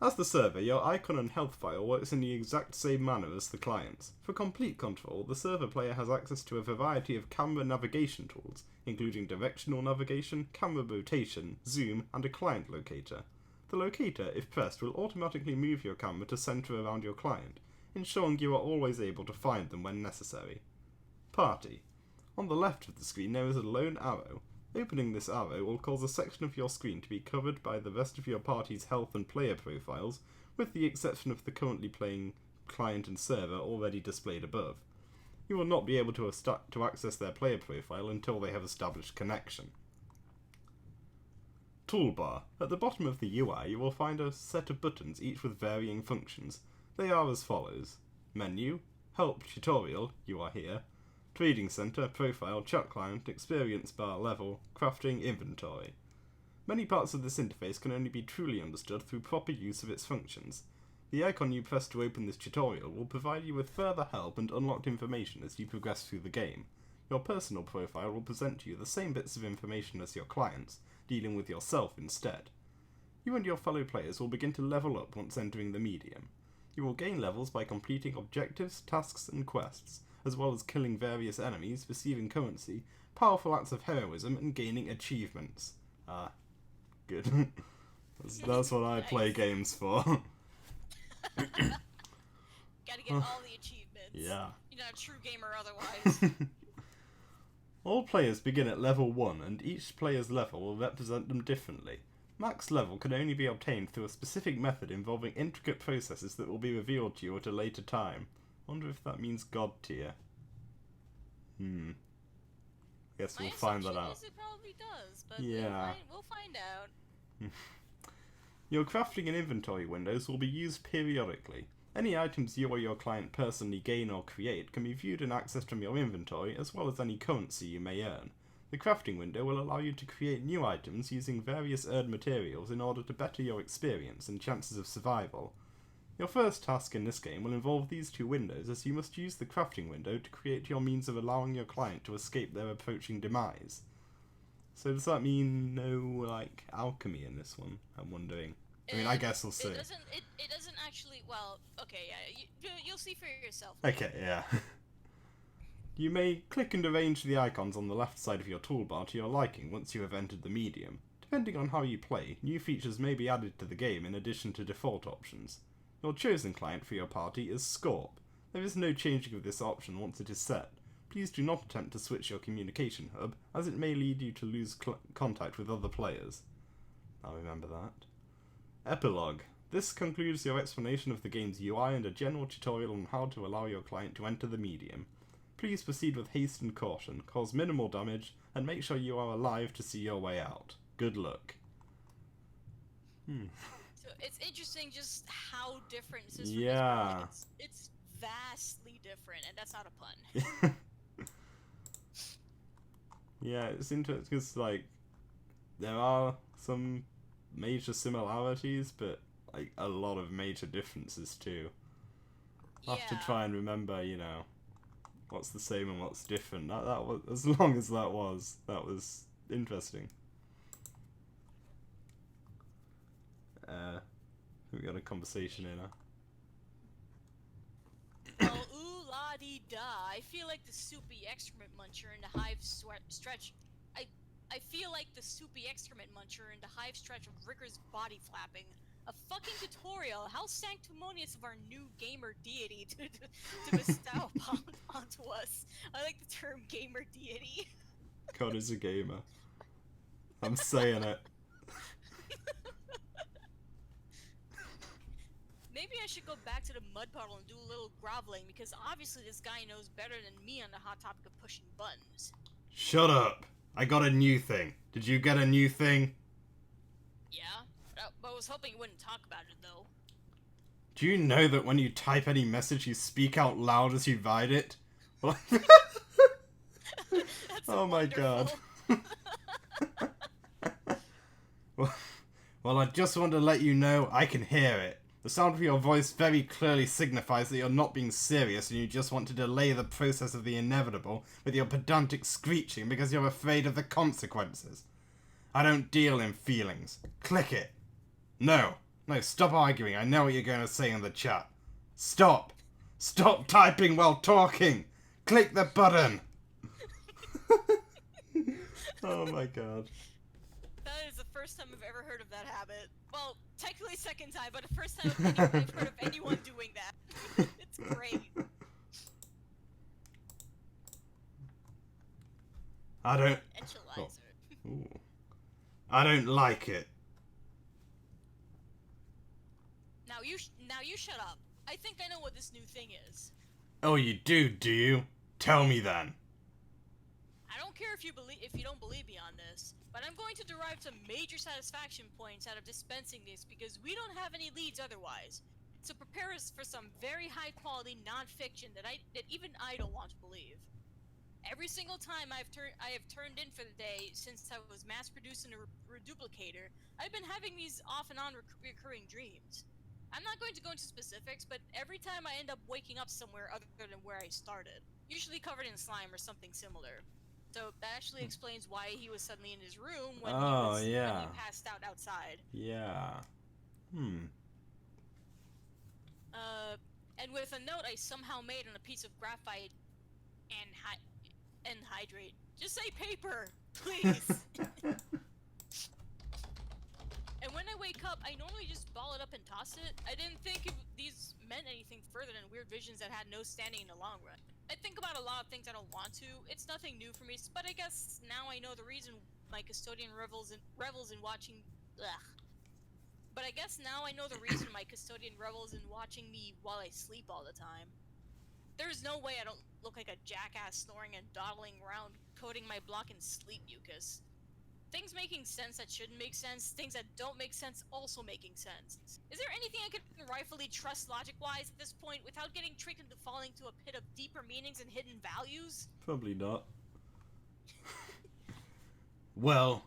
As the server, your icon and health file works in the exact same manner as the client's. For complete control, the server player has access to a variety of camera navigation tools, including directional navigation, camera rotation, zoom, and a client locator. The locator, if pressed, will automatically move your camera to center around your client, ensuring you are always able to find them when necessary. Party. On the left of the screen there is a lone arrow. Opening this arrow will cause a section of your screen to be covered by the rest of your party's health and player profiles, with the exception of the currently playing client and server already displayed above. You will not be able to access their player profile until they have established connection. Toolbar. At the bottom of the UI you will find a set of buttons, each with varying functions. They are as follows. Menu, Help, Tutorial, you are here. Trading Center, Profile, Chat Client, Experience Bar, Level, Crafting, Inventory. Many parts of this interface can only be truly understood through proper use of its functions. The icon you press to open this tutorial will provide you with further help and unlocked information as you progress through the game. Your personal profile will present to you the same bits of information as your clients, dealing with yourself instead. You and your fellow players will begin to level up once entering the medium. You will gain levels by completing objectives, tasks, and quests, as well as killing various enemies, receiving currency, powerful acts of heroism, and gaining achievements. Good. that's what I play games for. Gotta get all the achievements. Yeah. You're not a true gamer otherwise. All players begin at level 1, and each player's level will represent them differently. Max level can only be obtained through a specific method involving intricate processes that will be revealed to you at a later time. Wonder if that means God tier. Guess we'll find that out. It probably does, but yeah. we'll find out. Your crafting and inventory windows will be used periodically. Any items you or your client personally gain or create can be viewed and accessed from your inventory, as well as any currency you may earn. The crafting window will allow you to create new items using various earned materials in order to better your experience and chances of survival. Your first task in this game will involve these two windows, as you must use the crafting window to create your means of allowing your client to escape their approaching demise. So does that mean no, alchemy in this one? I'm wondering. I mean, I guess we'll see. It doesn't actually, well, okay, yeah, you'll see for yourself. Okay, yeah. You may click and arrange the icons on the left side of your toolbar to your liking once you have entered the medium. Depending on how you play, new features may be added to the game in addition to default options. Your chosen client for your party is Scorp. There is no changing of this option once it is set. Please do not attempt to switch your communication hub, as it may lead you to lose contact with other players. I'll remember that. Epilogue. This concludes your explanation of the game's UI and a general tutorial on how to allow your client to enter the medium. Please proceed with haste and caution, cause minimal damage, and make sure you are alive to see your way out. Good luck. So it's interesting just how different this is from Yeah. this movie. It's vastly different, and that's not a pun. Yeah, it's interesting because, there are some major similarities, but, a lot of major differences, too. I'll have to try and remember, what's the same and what's different. That was, as long as that was interesting. We got a conversation in, Well, ooh la dee da. I feel like the soupy excrement muncher in the hive stretch. I feel like the soupy excrement muncher in the hive stretch of Ricker's body flapping. A fucking tutorial. How sanctimonious of our new gamer deity to bestow onto us. I like the term gamer deity. God is a gamer. I'm saying it. Maybe I should go back to the mud puddle and do a little groveling, because obviously this guy knows better than me on the hot topic of pushing buttons. Shut up! I got a new thing. Did you get a new thing? Yeah? But I was hoping you wouldn't talk about it, though. Do you know that when you type any message, you speak out loud as you write it? Oh my god. Well, I just want to let you know I can hear it. The sound of your voice very clearly signifies that you're not being serious and you just want to delay the process of the inevitable with your pedantic screeching because you're afraid of the consequences. I don't deal in feelings. Click it. No, stop arguing. I know what you're going to say in the chat. Stop. Stop typing while talking. Click the button. Oh my god. That is the first time I've ever heard of that habit. Well, technically second time, but the first time I've heard of anyone doing that. It's great. I don't... Enchilazer. Ooh. I don't like it. Now you shut up. I think I know what this new thing is. Oh, you do you? Tell me then. I don't care if you don't believe me on this, but I'm going to derive some major satisfaction points out of dispensing this because we don't have any leads otherwise. So prepare us for some very high-quality non-fiction that even I don't want to believe. Every single time I have turned in for the day since I was mass-producing a reduplicator, I've been having these off-and-on recurring dreams. I'm not going to go into specifics, but every time I end up waking up somewhere other than where I started, usually covered in slime or something similar. So that actually explains why he was suddenly in his room when Oh, when yeah. he passed out outside. Yeah. And with a note I somehow made on a piece of graphite and hydrate. Just say paper, please. And when I wake up, I normally just ball it up and toss it. I didn't think these meant anything further than weird visions that had no standing in the long run. I think about a lot of things I don't want to. It's nothing new for me, but I guess now I know the reason my custodian revels in watching. Ugh. But I guess now I know the reason my custodian revels in watching me while I sleep all the time. There's no way I don't look like a jackass snoring and dawdling around, coating my block in sleep mucus. Things making sense that shouldn't make sense, things that don't make sense also making sense. Is there anything I can rightfully trust logic-wise at this point without getting tricked into falling to a pit of deeper meanings and hidden values? Probably not. Well,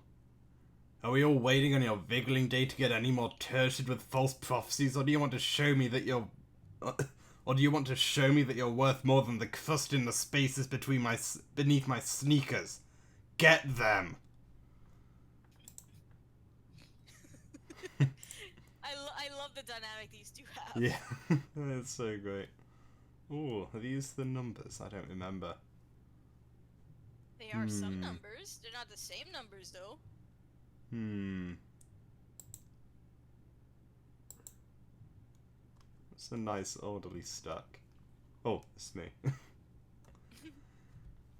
are we all waiting on your Viggling day to get any more turgid with false prophecies, or do you want to show me that you're... or do you want to show me that you're worth more than the crust in the spaces beneath my sneakers? Get them! I love the dynamic these two have. Yeah, that's so great. Oh, are these the numbers? I don't remember. They are some numbers. They're not the same numbers, though. It's a nice orderly stack. Oh, it's me.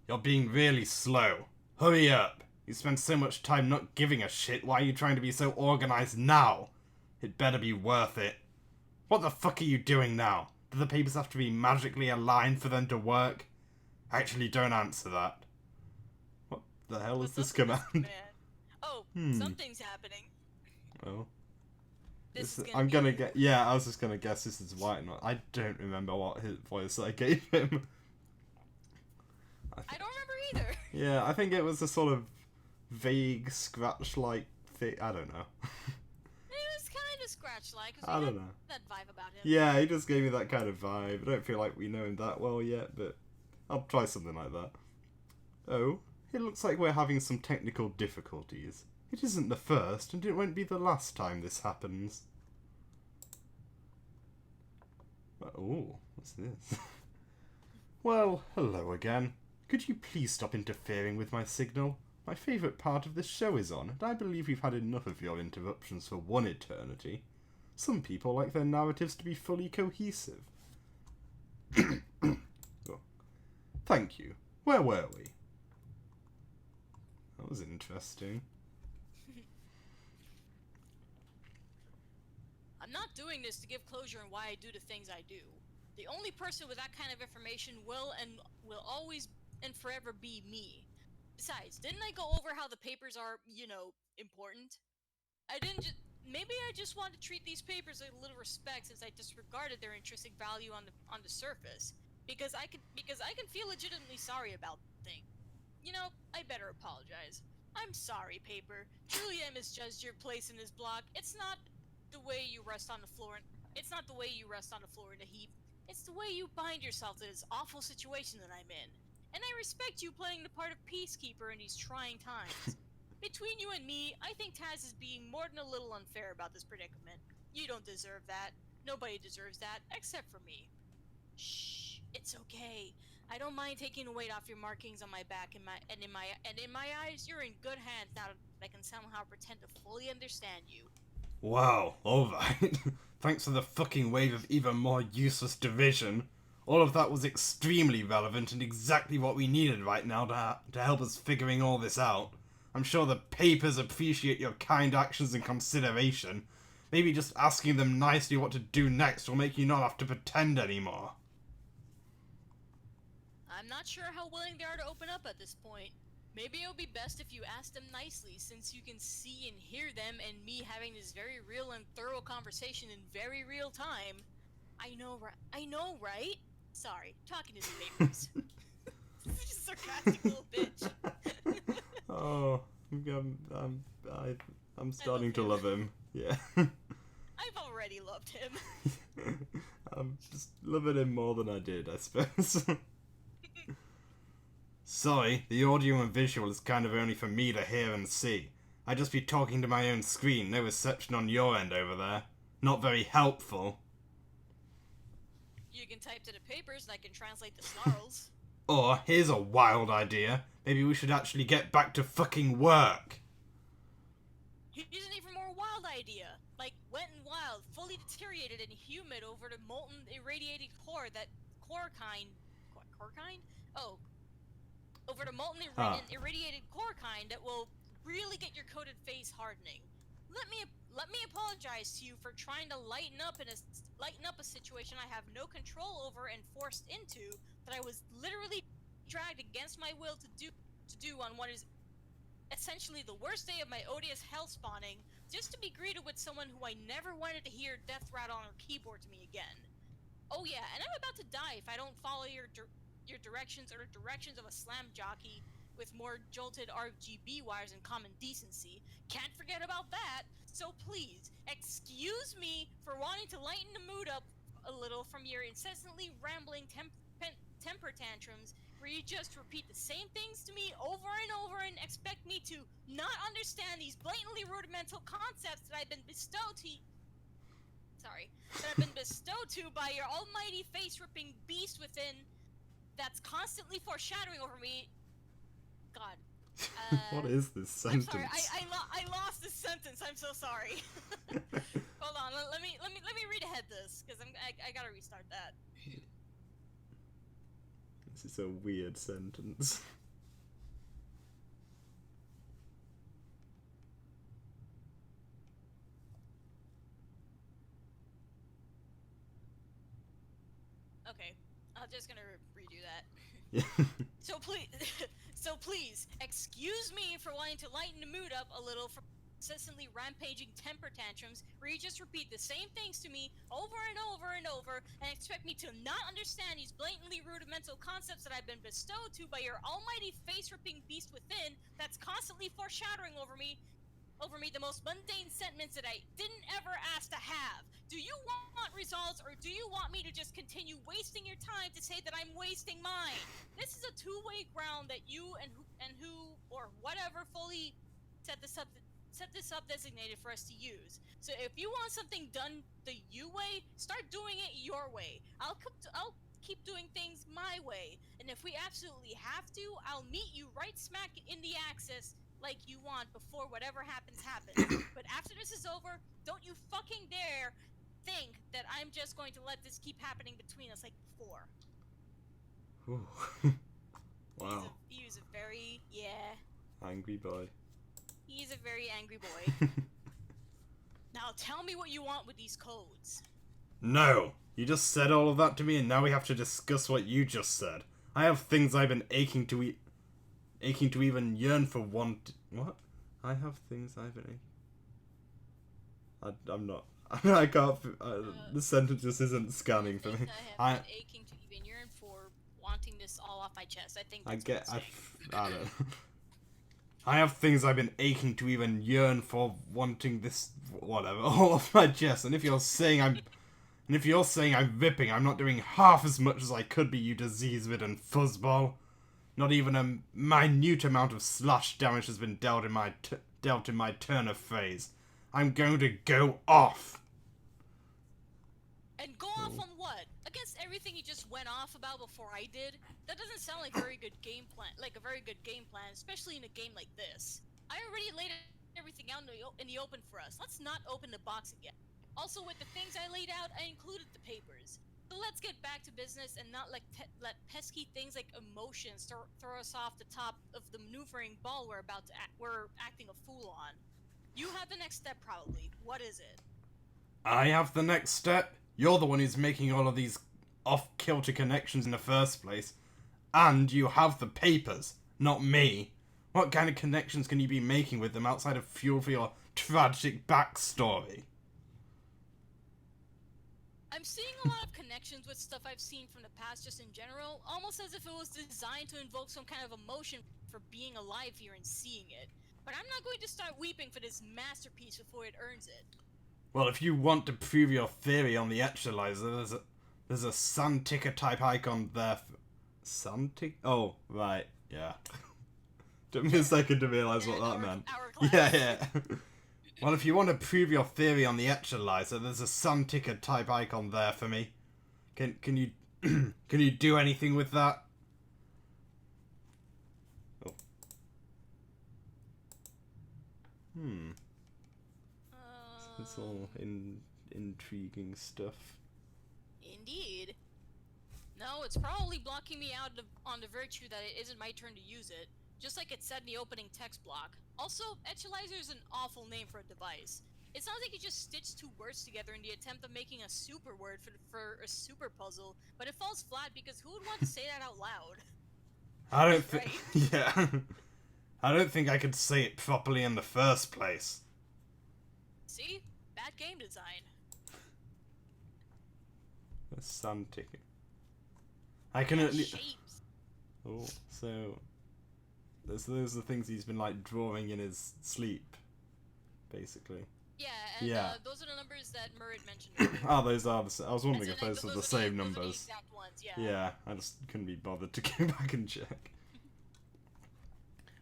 You're being really slow. Hurry up. You spend so much time not giving a shit. Why are you trying to be so organized now? It better be worth it. What the fuck are you doing now? Do the papers have to be magically aligned for them to work? Actually, don't answer that. What the hell is this command? Oh, something's happening. Oh. I'm gonna get. Yeah, I was just gonna guess this is White. I don't remember what his voice I gave him. I don't remember either. Yeah, I think it was a sort of vague scratch-like thing. I don't know. It was kind of scratch-like. I don't know. That vibe about him. Yeah, he just gave me that kind of vibe. I don't feel like we know him that well yet, but I'll try something like that. Oh, it looks like we're having some technical difficulties. It isn't the first, and it won't be the last time this happens. Oh, what's this? Well, hello again. Could you please stop interfering with my signal? My favourite part of this show is on, and I believe we've had enough of your interruptions for one eternity. Some people like their narratives to be fully cohesive. Oh. Thank you. Where were we? That was interesting. I'm not doing this to give closure on why I do the things I do. The only person with that kind of information will always and forever be me. Besides, didn't I go over how the papers are, important? Maybe I just want to treat these papers with a little respect since I disregarded their intrinsic value on the surface. Because I can feel legitimately sorry about things. I better apologize. I'm sorry, paper. Truly I misjudged your place in this block. It's not the way you rest on the floor in a heap. It's the way you bind yourself to this awful situation that I'm in. And I respect you playing the part of peacekeeper in these trying times. Between you and me, I think Taz is being more than a little unfair about this predicament. You don't deserve that. Nobody deserves that, except for me. Shh, it's okay. I don't mind taking a weight off your markings on my back in my eyes, you're in good hands now that I can somehow pretend to fully understand you. Wow, alright. Thanks for the fucking wave of even more useless division. All of that was extremely relevant and exactly what we needed right now to help us figuring all this out. I'm sure the papers appreciate your kind actions and consideration. Maybe just asking them nicely what to do next will make you not have to pretend anymore. I'm not sure how willing they are to open up at this point. Maybe it would be best if you ask them nicely, since you can see and hear them and me having this very real and thorough conversation in very real time. I know, right? Sorry, talking to the papers. Just sarcastic little bitch. Oh, I'm starting to love him. Yeah. I've already loved him. I'm just loving him more than I did, I suppose. Sorry, the audio and visual is kind of only for me to hear and see. I just be talking to my own screen, no reception on your end over there. Not very helpful. You can type to the papers and I can translate the snarls. Or, here's a wild idea. Maybe we should actually get back to fucking work. Here's an even more wild idea. Like, wet and wild, fully deteriorated and humid over the molten, irradiated core that... Core kind? Oh. Over the molten, irradiated core kind that will really get your coated face hardening. Let me apologize to you for trying to lighten up a situation I have no control over and forced into, that I was literally dragged against my will to do on what is essentially the worst day of my odious hell spawning, just to be greeted with someone who I never wanted to hear death rattle on her keyboard to me again. Oh yeah, and I'm about to die if I don't follow your directions or the directions of a slam jockey with more jolted RGB wires and common decency. Can't forget about that. So please, excuse me for wanting to lighten the mood up a little from your incessantly rambling temper tantrums, where you just repeat the same things to me over and over and expect me to not understand these blatantly rudimental concepts that I've been bestowed to by your almighty face-ripping beast within, that's constantly foreshadowing over me. God. What is this sentence? I'm sorry, I lost this sentence. I'm so sorry. Hold on, let me read ahead this, because I gotta restart that. This is a weird sentence. Okay, I'm just gonna redo that. Yeah. So please, excuse me for wanting to lighten the mood up a little from incessantly rampaging temper tantrums, where you just repeat the same things to me over and over and over, and expect me to not understand these blatantly rudimental concepts that I've been bestowed to by your almighty face-ripping beast within, that's constantly foreshadowing over me the most mundane sentiments that I didn't ever ask to have. Do you want results, or do you want me to just continue wasting your time to say that I'm wasting mine? This is a two-way ground that you and who or whatever fully set this up designated for us to use. So if you want something done the you way, start doing it your way. I'll keep doing things my way, and if we absolutely have to, I'll meet you right smack in the axis like you want before whatever happens. But after this is over, don't you fucking dare think that I'm just going to let this keep happening between us like before. Ooh. Wow. He was a very, angry boy. He's a very angry boy. Now tell me what you want with these codes. No! You just said all of that to me, and now we have to discuss what you just said. I have things I've been aching to even yearn for What? I have things I've been I'm not. I can't. The sentence just isn't scanning for me. I have been aching to even yearn for wanting this all off my chest. I think that's I don't know. I have things I've been aching to even yearn for, wanting this, whatever, all off my chest. And if you're saying I'm ripping, I'm not doing half as much as I could be, you disease-ridden fuzzball. Not even a minute amount of slash damage has been dealt in my turn of phrase. I'm going to go off. And go off on what? Against everything you just went off about before I did? That doesn't sound like a very good game plan, especially in a game like this. I already laid everything out in the open for us. Let's not open the box again. Also, with the things I laid out, I included the papers. So let's get back to business and not let pesky things like emotions throw us off the top of the maneuvering ball we're acting a fool on. You have the next step, probably. What is it? I have the next step? You're the one who's making all of these off-kilter connections in the first place. And you have the papers, not me. What kind of connections can you be making with them outside of fuel for your tragic backstory? I I'm seeing a lot of connections with stuff I've seen from the past just in general, almost as if it was designed to invoke some kind of emotion for being alive here and seeing it. But I'm not going to start weeping for this masterpiece before it earns it. Well, if you want to prove your theory on the actualizer, there's a sun ticker type icon there. Sun ticker? Oh, right, yeah. Took me a second to realise what that meant. Yeah. Well, if you want to prove your theory on the actualizer, there's a sun ticker type icon there for me. Can you can you do anything with that? Oh. It's all intriguing stuff. Indeed. No, it's probably blocking me out on the virtue that it isn't my turn to use it. Just like it said in the opening text block. Also, Etchalizer is an awful name for a device. It sounds like you just stitched two words together in the attempt of making a super word for a super puzzle, but it falls flat because who would want to say that out loud? I don't think. Right? Yeah. I don't think I could say it properly in the first place. See? Bad game design. A sun ticket. I can at least. Oh, so. Those are the things he's been like drawing in his sleep, basically. Yeah, and yeah. Those are the numbers that Murray mentioned. Oh, those are the. I was wondering if those are the same numbers. Those are the exact ones, yeah. Yeah, I just couldn't be bothered to go back and check.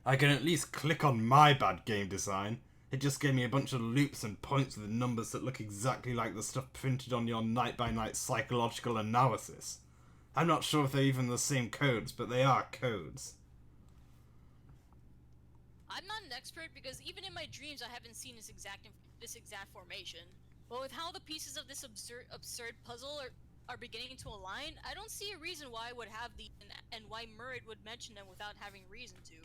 I can at least click on my bad game design. It just gave me a bunch of loops and points with numbers that look exactly like the stuff printed on your night-by-night psychological analysis. I'm not sure if they're even the same codes, but they are codes. I'm not an expert because even in my dreams I haven't seen this exact formation. But with how the pieces of this absurd puzzle are beginning to align, I don't see a reason why I would have and why Murray would mention them without having reason to.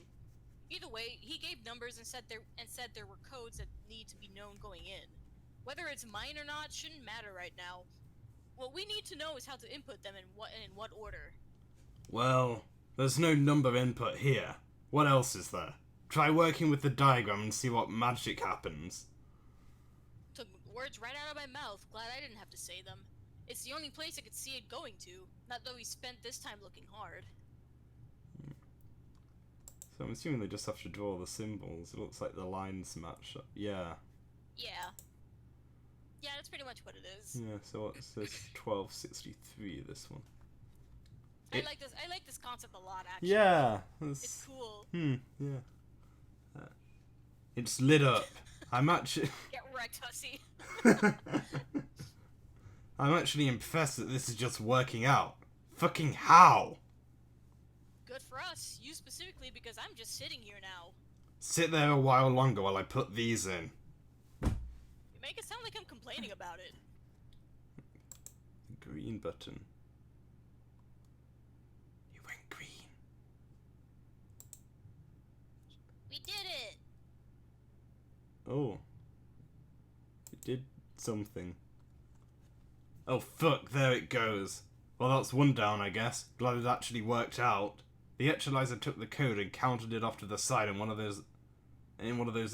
Either way, he gave numbers and said there were codes that need to be known going in. Whether it's mine or not shouldn't matter right now. What we need to know is how to input them and in what order. Well, there's no number input here. What else is there? Try working with the diagram and see what magic happens. Took words right out of my mouth. Glad I didn't have to say them. It's the only place I could see it going to. Not though we spent this time looking hard. So I'm assuming they just have to draw the symbols. It looks like the lines match up. Yeah. Yeah. Yeah, that's pretty much what it is. Yeah, so what's this? 1263, this one. I like this concept a lot, actually. Yeah. It's cool. Yeah. It's lit up. I'm actually... Get wrecked, hussy. I'm actually impressed that this is just working out. Fucking how? Good for us. You specifically, because I'm just sitting here now. Sit there a while longer while I put these in. You make it sound like I'm complaining about it. Green button. You went green. We did it! Oh. It did something. Oh fuck, there it goes. Well, that's one down, I guess. Glad it actually worked out. The actualizer took the code and counted it off to the side in one of those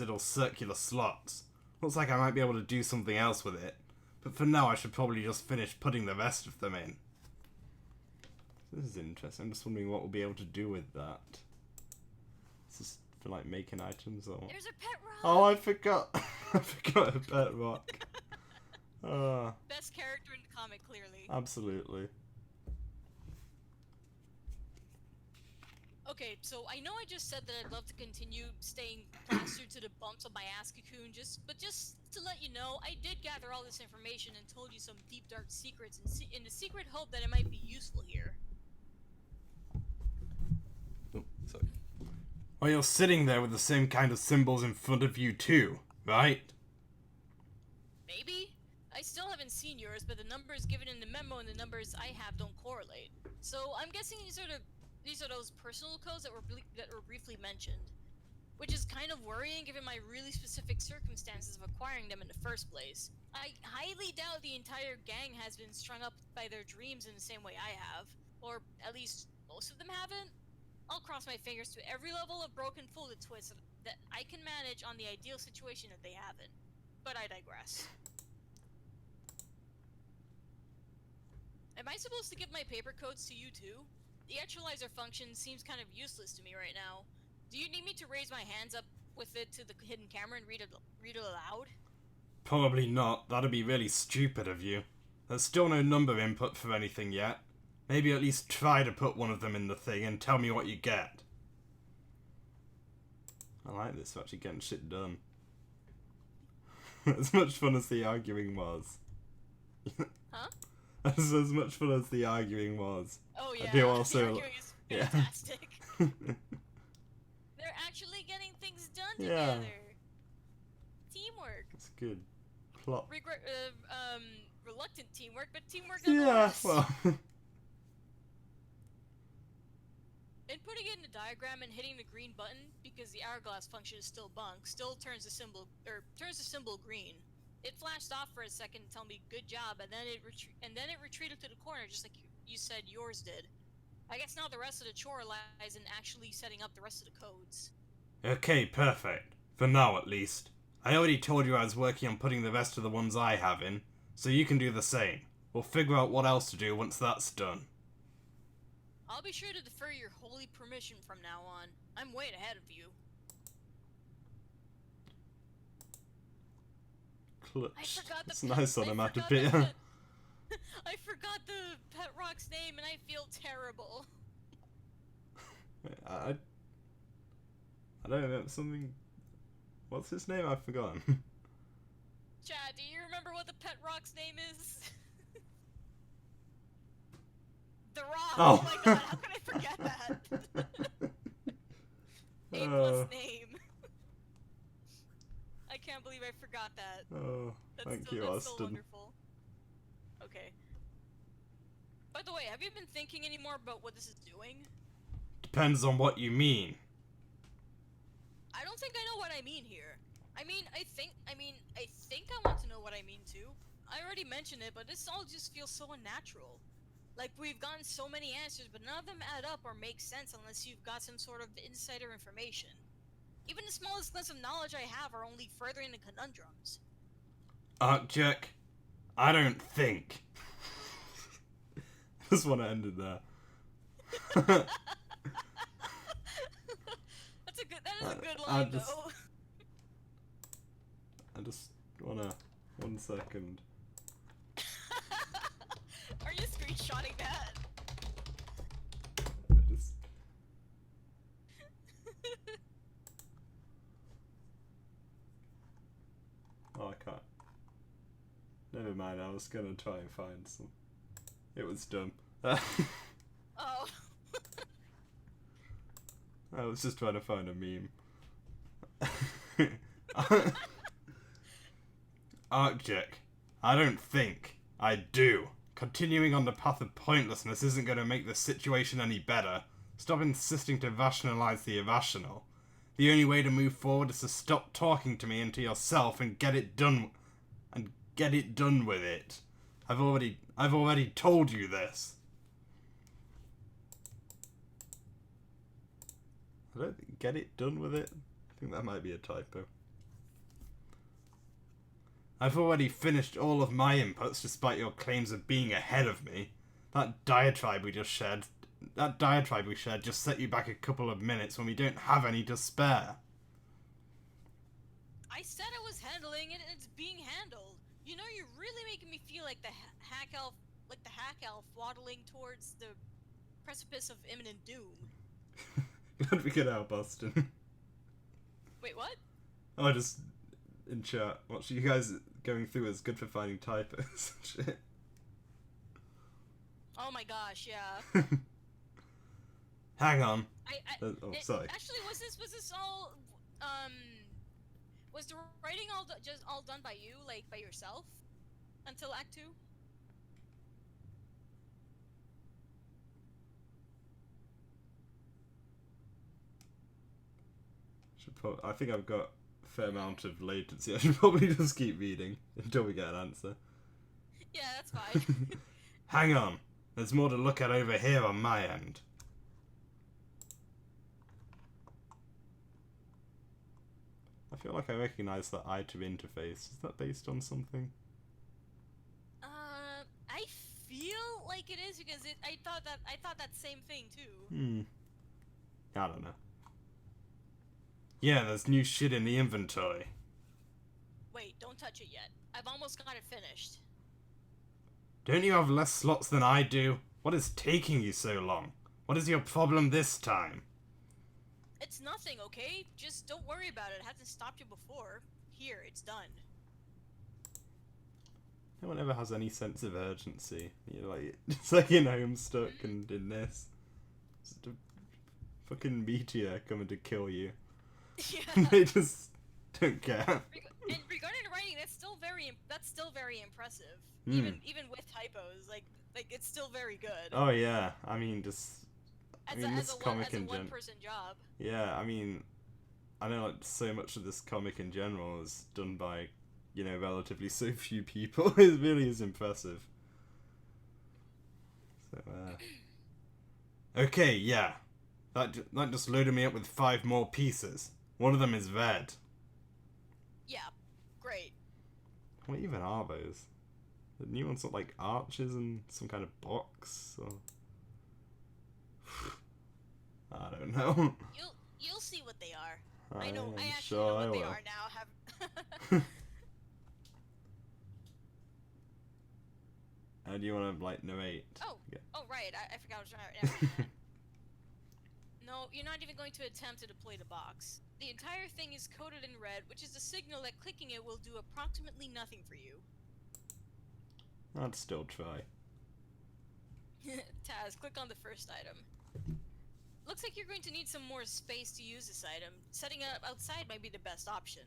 little circular slots. Looks like I might be able to do something else with it. But for now, I should probably just finish putting the rest of them in. This is interesting. I'm just wondering what we'll be able to do with that. Is this for like making items or? There's a pet rock. Oh, I forgot. I forgot a pet rock. Best character in the comic, clearly. Absolutely. Okay, so I know I just said that I'd love to continue staying plastered to the bumps of my ass cocoon, but just to let you know, I did gather all this information and told you some deep dark secrets in the secret hope that it might be useful here. Oh, sorry. Well, you're sitting there with the same kind of symbols in front of you too, right? Maybe? I still haven't seen yours, but the numbers given in the memo and the numbers I have don't correlate. So I'm guessing these are those personal codes that were briefly mentioned. Which is kind of worrying given my really specific circumstances of acquiring them in the first place. I highly doubt the entire gang has been strung up by their dreams in the same way I have. Or at least most of them haven't. I'll cross my fingers to every level of broken folded twist that I can manage on the ideal situation that they haven't. But I digress. Am I supposed to give my paper codes to you too? The actualizer function seems kind of useless to me right now. Do you need me to raise my hands up with it to the hidden camera and read it aloud? Probably not. That'd be really stupid of you. There's still no number input for anything yet. Maybe at least try to put one of them in the thing and tell me what you get. I like this, for actually getting shit done. As much fun as the arguing was. Huh? As much fun as the arguing was. Oh yeah, I do also, the arguing is fantastic. Yeah. They're actually getting things done Yeah. together. Teamwork. That's good. Plot. Reluctant teamwork, but teamwork Yeah, nonetheless. well. Inputting it in a diagram and hitting the green button because the hourglass function is still bunk still turns the symbol green. It flashed off for a second to tell me good job, and then it retreated to the corner just like you said yours did. I guess now the rest of the chore lies in actually setting up the rest of the codes. Okay, perfect. For now, at least. I already told you I was working on putting the rest of the ones I have in, so you can do the same. We'll figure out what else to do once that's done. I'll be sure to defer your holy permission from now on. I'm way ahead of you. Clutch. I forgot the It's nice onomatopoeia. I forgot the pet rock's name and I feel terrible. I don't remember something. What's his name? I've forgotten. Chad, do you remember what the pet rock's name is? The Rock! Oh. Oh my god, how could I forget that? A+ name. I can't believe I forgot that. Oh, thank you, that's so Austin. wonderful. Okay. By the way, have you been thinking any more about what this is doing? Depends on what you mean. I don't think I know what I mean here. I think I want to know what I mean too. I already mentioned it, but this all just feels so unnatural. Like, we've gotten so many answers, but none of them add up or make sense unless you've got some sort of insider information. Even the smallest glints of knowledge I have are only furthering the conundrums. Jack, I don't think. I just want to end it there. That is a good line, though. I just wanna... 1 second. Are you screenshotting that? I just... Oh, I can't. Never mind, I was gonna try and find some. It was dumb. Oh. I was just trying to find a meme. Arctic, I don't think. I do. Continuing on the path of pointlessness isn't going to make the situation any better. Stop insisting to rationalize the irrational. The only way to move forward is to stop talking to me and to yourself and get it done. And get it done with it. I've already told you this. I don't think get it done with it. I think that might be a typo. I've already finished all of my inputs despite your claims of being ahead of me. That diatribe we shared just set you back a couple of minutes when we don't have any to spare. I said I was handling it and it's being handled. You know, you're really making me feel like the hack elf waddling towards the precipice of imminent doom. Glad we could help, Austin. Wait, what? Oh, just in chat. What you guys going through is good for finding typos. Shit. Oh my gosh, yeah. Hang on. Sorry. Actually, was this all, was the writing all done by you, like, by yourself? Until Act 2? I think I've got a fair amount of latency. I should probably just keep reading until we get an answer. Yeah, that's fine. Hang on. There's more to look at over here on my end. I feel like I recognize that item interface. Is that based on something? I feel like like it is because I thought that same thing too. I don't know. Yeah, there's new shit in the inventory. Wait, don't touch it yet. I've almost got it finished. Don't you have less slots than I do? What is taking you so long? What is your problem this time? It's nothing, okay? Just don't worry about it. It hasn't stopped you before. Here, it's done. No one ever has any sense of urgency. You're like, it's like in Homestuck and in this. Just a fucking meteor coming to kill you. Yeah. They just don't care. And regarding the writing, that's still very impressive. Even with typos, like it's still very good. Oh yeah, I mean As this a comic in one-person job. Yeah, I mean, I know like so much of this comic in general is done by, relatively so few people. It really is impressive. So, okay, yeah. That just loaded me up with 5 more pieces. One of them is red. Yeah, great. What even are those? The new ones look like arches and some kind of box, or... I don't know. You'll see what they are. I I'm actually sure know what I they will. are now. Do you want to, like, narrate? Oh, Yeah. oh right, I forgot I was trying to... No, you're not even going to attempt to deploy the box. The entire thing is coded in red, which is a signal that clicking it will do approximately nothing for you. I'd still try. Taz, click on the first item. Looks like you're going to need some more space to use this item. Setting it up outside might be the best option.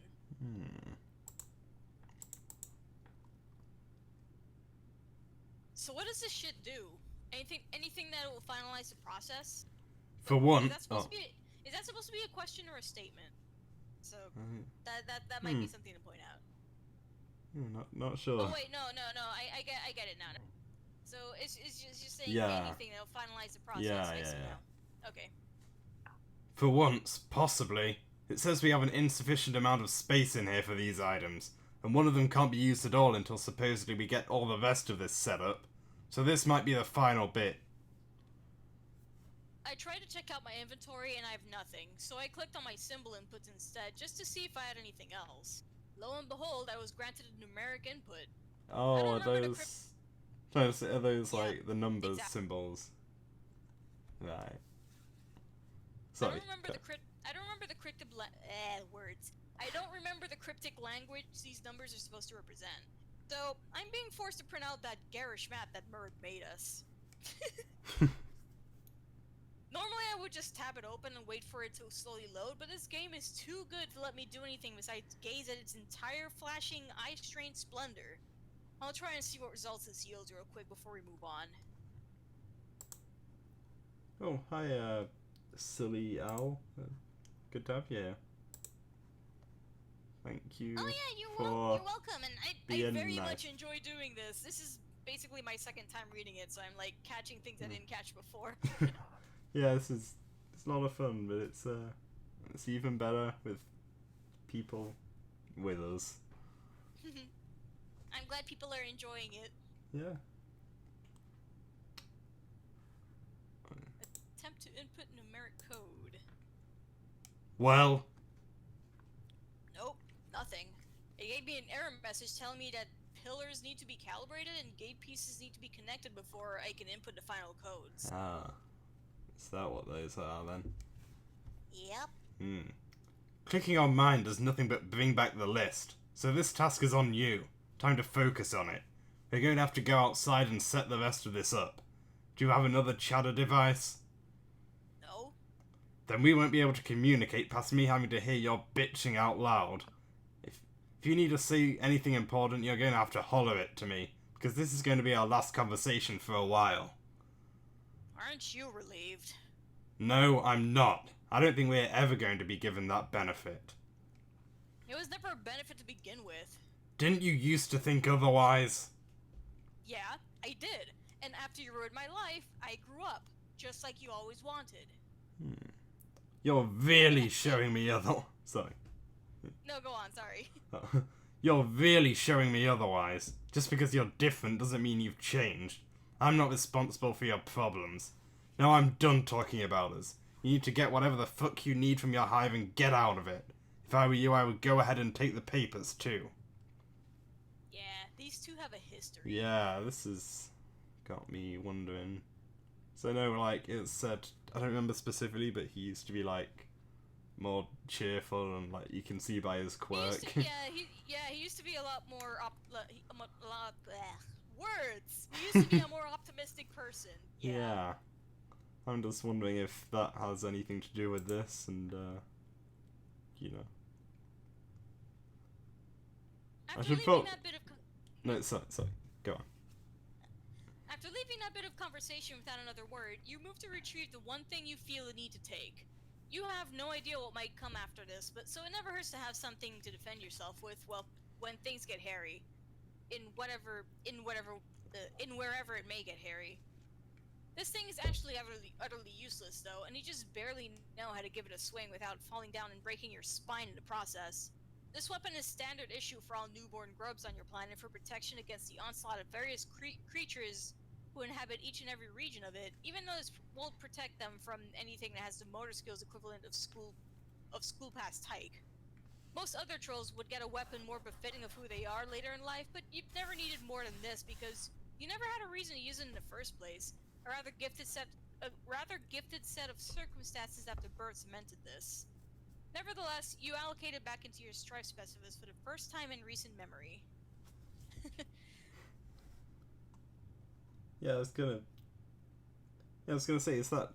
So what does this shit do? Anything that will finalize the process? For one... Is that supposed to be a question or a statement? So, that might be something to point out. Not sure. Oh wait, no, I get it now. So it's just saying Yeah. anything that'll finalize the process. Yeah, I see yeah. now. Okay. For once, possibly. It says we have an insufficient amount of space in here for these items, and one of them can't be used at all until supposedly we get all the rest of this set up. So this might be the final bit. I tried to check out my inventory and I have nothing, so I clicked on my symbol inputs instead just to see if I had anything else. Lo and behold, I was granted a numeric input. Oh, are those Yeah, like the numbers exactly. symbols? Right. Sorry. I don't remember the cryptic words. I don't remember the cryptic language these numbers are supposed to represent. So, I'm being forced to print out that garish map that Murd made us. Normally I would just tab it open and wait for it to slowly load, but this game is too good to let me do anything besides gaze at its entire flashing, eye-strained splendor. I'll try and see what results this yields real quick before we move on. Oh, hi, silly owl. Good to have you here. Thank you. Oh yeah, you're welcome, and I being very nice. much enjoy doing this. This is basically my second time reading it, so I'm like catching things I didn't catch before. Yeah, it's a lot of fun, but it's even better with people with us. I'm glad people are enjoying it. Yeah. Attempt to input numeric code. Well, Nope, nothing. It gave me an error message telling me that pillars need to be calibrated and gate pieces need to be connected before I can input the final codes. is that what those are then? Yep. Clicking on mine does nothing but bring back the list, so this task is on you. Time to focus on it. We're going to have to go outside and set the rest of this up. Do you have another chatter device? No. Then we won't be able to communicate past me having to hear your bitching out loud. If you need to say anything important, you're going to have to holler it to me, because this is going to be our last conversation for a while. Aren't you relieved? No, I'm not. I don't think we're ever going to be given that benefit. It was never a benefit to begin with. Didn't you used to think otherwise? Yeah, I did. And after you ruined my life, I grew up, just like you always wanted. You're really showing me Sorry. No, go on, sorry. You're really showing me otherwise. Just because you're different doesn't mean you've changed. I'm not responsible for your problems. Now I'm done talking about us. You need to get whatever the fuck you need from your hive and get out of it. If I were you, I would go ahead and take the papers, too. Yeah, these two have a history. Yeah, this has got me wondering. So I know, like, it said, I don't remember specifically, but he used to be, like, more cheerful and, like, you can see by his quirk. He used to be a lot more words. He used to be a more optimistic person. Yeah. I'm just wondering if that has anything to do with this, and, you know. After leaving that bit of No, sorry, go on. After leaving that bit of conversation without another word, you move to retrieve the one thing you feel the need to take. You have no idea what might come after this, but so it never hurts to have something to defend yourself with, well, when things get hairy. In wherever it may get hairy. This thing is actually utterly useless, though, and you just barely know how to give it a swing without falling down and breaking your spine in the process. This weapon is standard issue for all newborn grubs on your planet for protection against the onslaught of various creatures who inhabit each and every region of it, even though this won't protect them from anything that has the motor skills equivalent of school pass hike. Most other trolls would get a weapon more befitting of who they are later in life, but you've never needed more than this because you never had a reason to use it in the first place. A rather gifted set of circumstances after birth cemented this. Nevertheless, you allocated back into your strife specialist for the first time in recent memory. I was gonna say, is that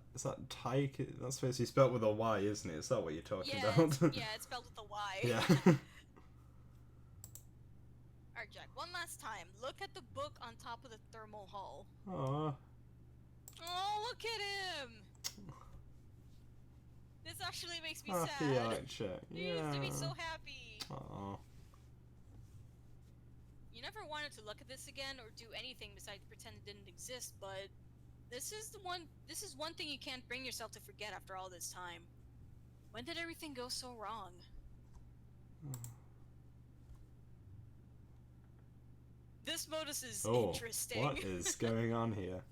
Tyke? That's supposed to be spelled with a Y, isn't it? Is that what you're talking about? It's spelled with a Y. Yeah. Alright, Jack, one last time. Look at the book on top of the thermal hull. Aww. Oh, look at him! This actually makes me sad. He used to be so happy. Aww. You never wanted to look at this again or do anything besides pretend it didn't exist, but this is one thing you can't bring yourself to forget after all this time. When did everything go so wrong? This modus is interesting. What is going on here?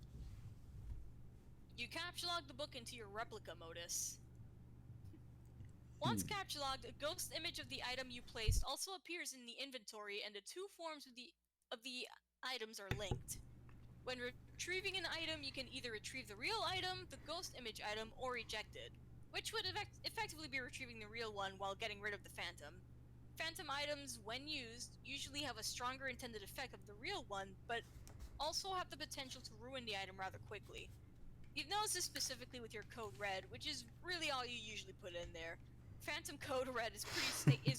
You capture-log the book into your replica modus. Once capture-logged, a ghost image of the item you placed also appears in the inventory, and the two forms of the items are linked. When retrieving an item, you can either retrieve the real item, the ghost image item, or eject it, which would effectively be retrieving the real one while getting rid of the phantom. Phantom items, when used, usually have a stronger intended effect of the real one, but also have the potential to ruin the item rather quickly. You've noticed this specifically with your code red, which is really all you usually put in there. Phantom code red is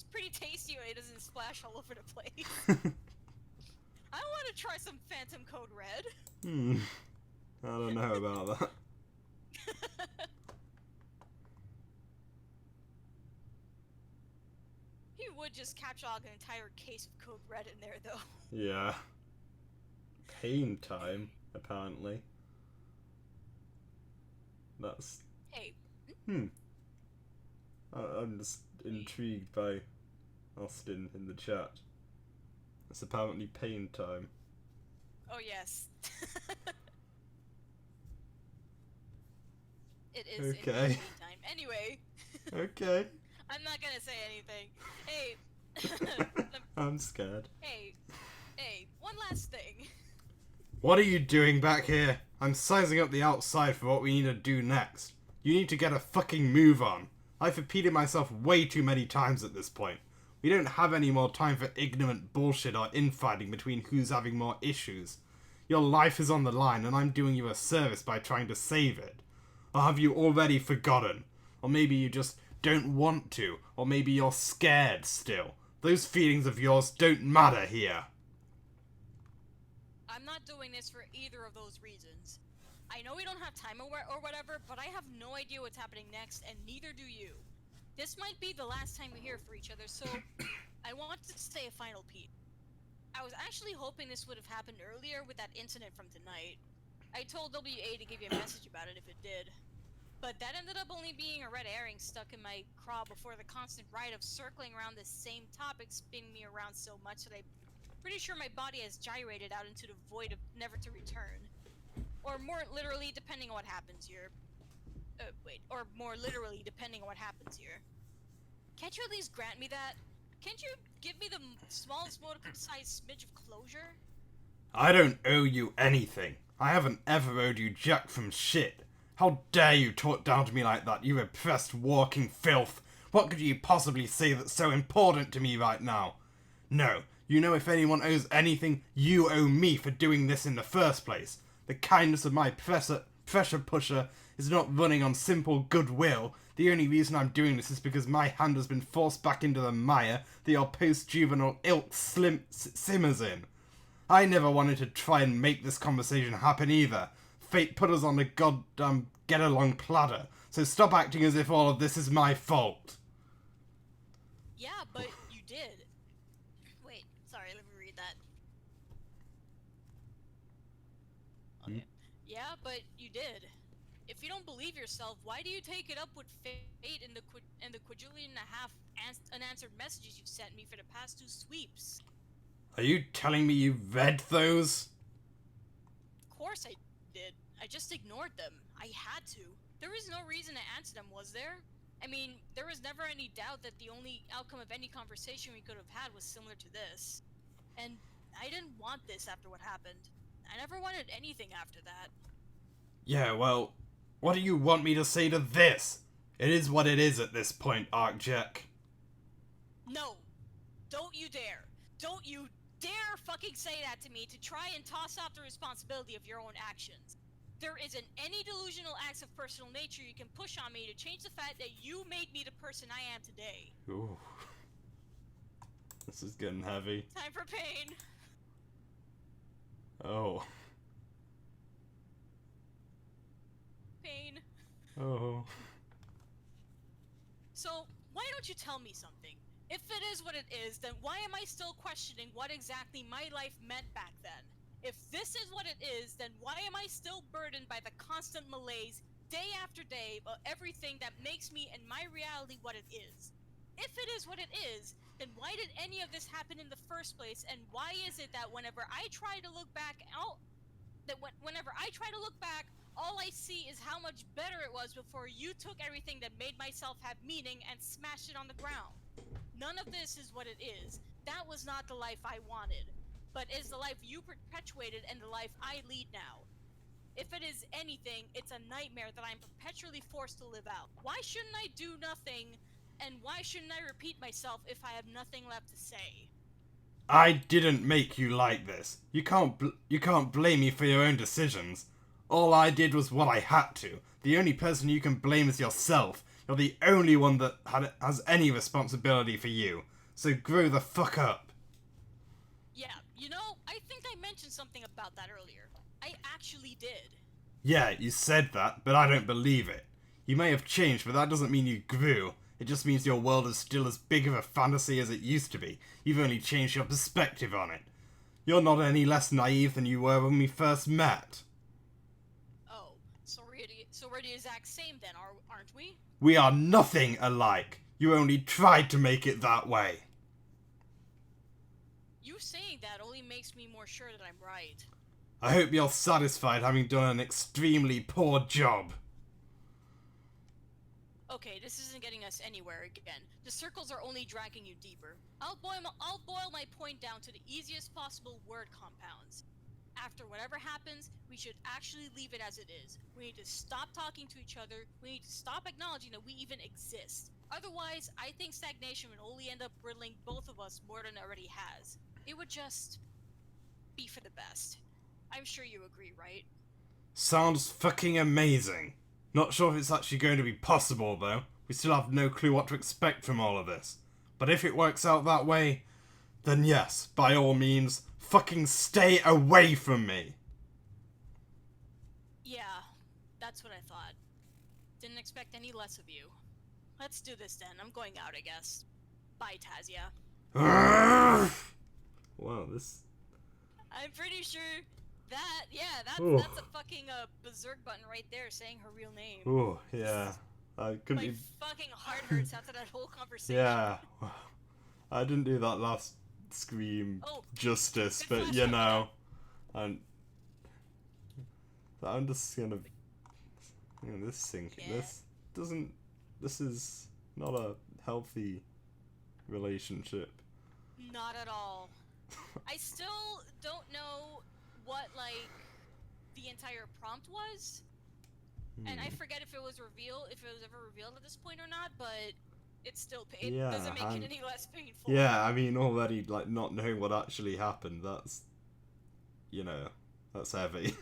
pretty tasty when it doesn't splash all over the place. I want to try some Phantom code red. I don't know about that. He would just capture-log an entire case of code red in there, though. Yeah. Pain time, apparently. That's... Hey. I'm just intrigued by Austin in the chat. It's apparently pain time. Oh, yes. It is okay. in pain time. Anyway. Okay. I'm not gonna say anything. Hey. I'm scared. Hey, one last thing. What are you doing back here? I'm sizing up the outside for what we need to do next. You need to get a fucking move on. I've repeated myself way too many times at this point. We don't have any more time for ignorant bullshit or infighting between who's having more issues. Your life is on the line and I'm doing you a service by trying to save it. Or have you already forgotten? Or maybe you just don't want to, or maybe you're scared still. Those feelings of yours don't matter here. I'm not doing this for either of those reasons. I know we don't have time or whatever, but I have no idea what's happening next, and neither do you. This might be the last time we hear for each other, so I want to say a final piece. I was actually hoping this would have happened earlier with that incident from tonight. I told WA to give you a message about it if it did. But that ended up only being a red herring stuck in my craw before the constant ride of circling around this same topic spinning me around so much that I'm pretty sure my body has gyrated out into the void of never to return. Or more literally, depending on what happens here. Or more literally, depending on what happens here. Can't you at least grant me that? Can't you give me the smallest modicum-sized smidge of closure? I don't owe you anything. I haven't ever owed you jack from shit. How dare you talk down to me like that, you repressed walking filth? What could you possibly say that's so important to me right now? No, you know if anyone owes anything, you owe me for doing this in the first place. The kindness of my pressure pusher is not running on simple goodwill. The only reason I'm doing this is because my hand has been forced back into the mire that your post-juvenile ilk simmers in. I never wanted to try and make this conversation happen either. Fate put us on a goddamn get-along platter, so stop acting as if all of this is my fault. Yeah, but you did. Wait, sorry, let me read that. Okay. Yeah, but you did. If you don't believe yourself, why do you take it up with fate in the quadrillion and a half unanswered messages you've sent me for the past 2 sweeps? Are you telling me you read those? Of course I did. I just ignored them. I had to. There was no reason to answer them, was there? I mean, there was never any doubt that the only outcome of any conversation we could have had was similar to this. And I didn't want this after what happened. I never wanted anything after that. Yeah, well, what do you want me to say to this? It is what it is at this point, Arcjack. No! Don't you dare! Don't you dare fucking say that to me to try and toss off the responsibility of your own actions. There isn't any delusional acts of personal nature you can push on me to change the fact that you made me the person I am today. Ooh. This is getting heavy. Time for pain. Oh. Pain. Oh. So, why don't you tell me something? If it is what it is, then why am I still questioning what exactly my life meant back then? If this is what it is, then why am I still burdened by the constant malaise, day after day, of everything that makes me and my reality what it is? If it is what it is, then why did any of this happen in the first place, and why is it that whenever I try to look back, all I see is how much better it was before you took everything that made myself have meaning and smashed it on the ground? None of this is what it is. That was not the life I wanted, but is the life you perpetuated and the life I lead now. If it is anything, it's a nightmare that I'm perpetually forced to live out. Why shouldn't I do nothing, and why shouldn't I repeat myself if I have nothing left to say? I didn't make you like this. You can't blame me for your own decisions. All I did was what I had to. The only person you can blame is yourself. You're the only one that has any responsibility for you. So grow the fuck up. Yeah, you know, I think I mentioned something about that earlier. I actually did. Yeah, you said that, but I don't believe it. You may have changed, but that doesn't mean you grew. It just means your world is still as big of a fantasy as it used to be. You've only changed your perspective on it. You're not any less naive than you were when we first met. Oh, so we're the exact same then, aren't we? We are nothing alike. You only tried to make it that way. You saying that only makes me more sure that I'm right. I hope you're satisfied having done an extremely poor job. Okay, this isn't getting us anywhere again. The circles are only dragging you deeper. I'll boil my point down to the easiest possible word compounds. After whatever happens, we should actually leave it as it is. We need to stop talking to each other. We need to stop acknowledging that we even exist. Otherwise, I think stagnation would only end up riddling both of us more than it already has. It would just be for the best. I'm sure you agree, right? Sounds fucking amazing. Not sure if it's actually going to be possible, though. We still have no clue what to expect from all of this. But if it works out that way, then yes, by all means, fucking stay away from me. Yeah, that's what I thought. Didn't expect any less of you. Let's do this then. I'm going out, I guess. Bye, Tazia. Wow, this... I'm pretty sure that's a fucking berserk button right there saying her real name. Oh, yeah. I couldn't My even... fucking heart hurts after that whole conversation. Yeah. I didn't do that last scream justice, good but you flashback. know... And But I'm just gonna, this sink. Yeah. This is not a healthy relationship. Not at all. I still don't know what, like, the entire prompt was. And I forget if it was ever revealed at this point or not, but it doesn't make it any less painful. Yeah, I mean, already, like, not knowing what actually happened, that's, that's heavy.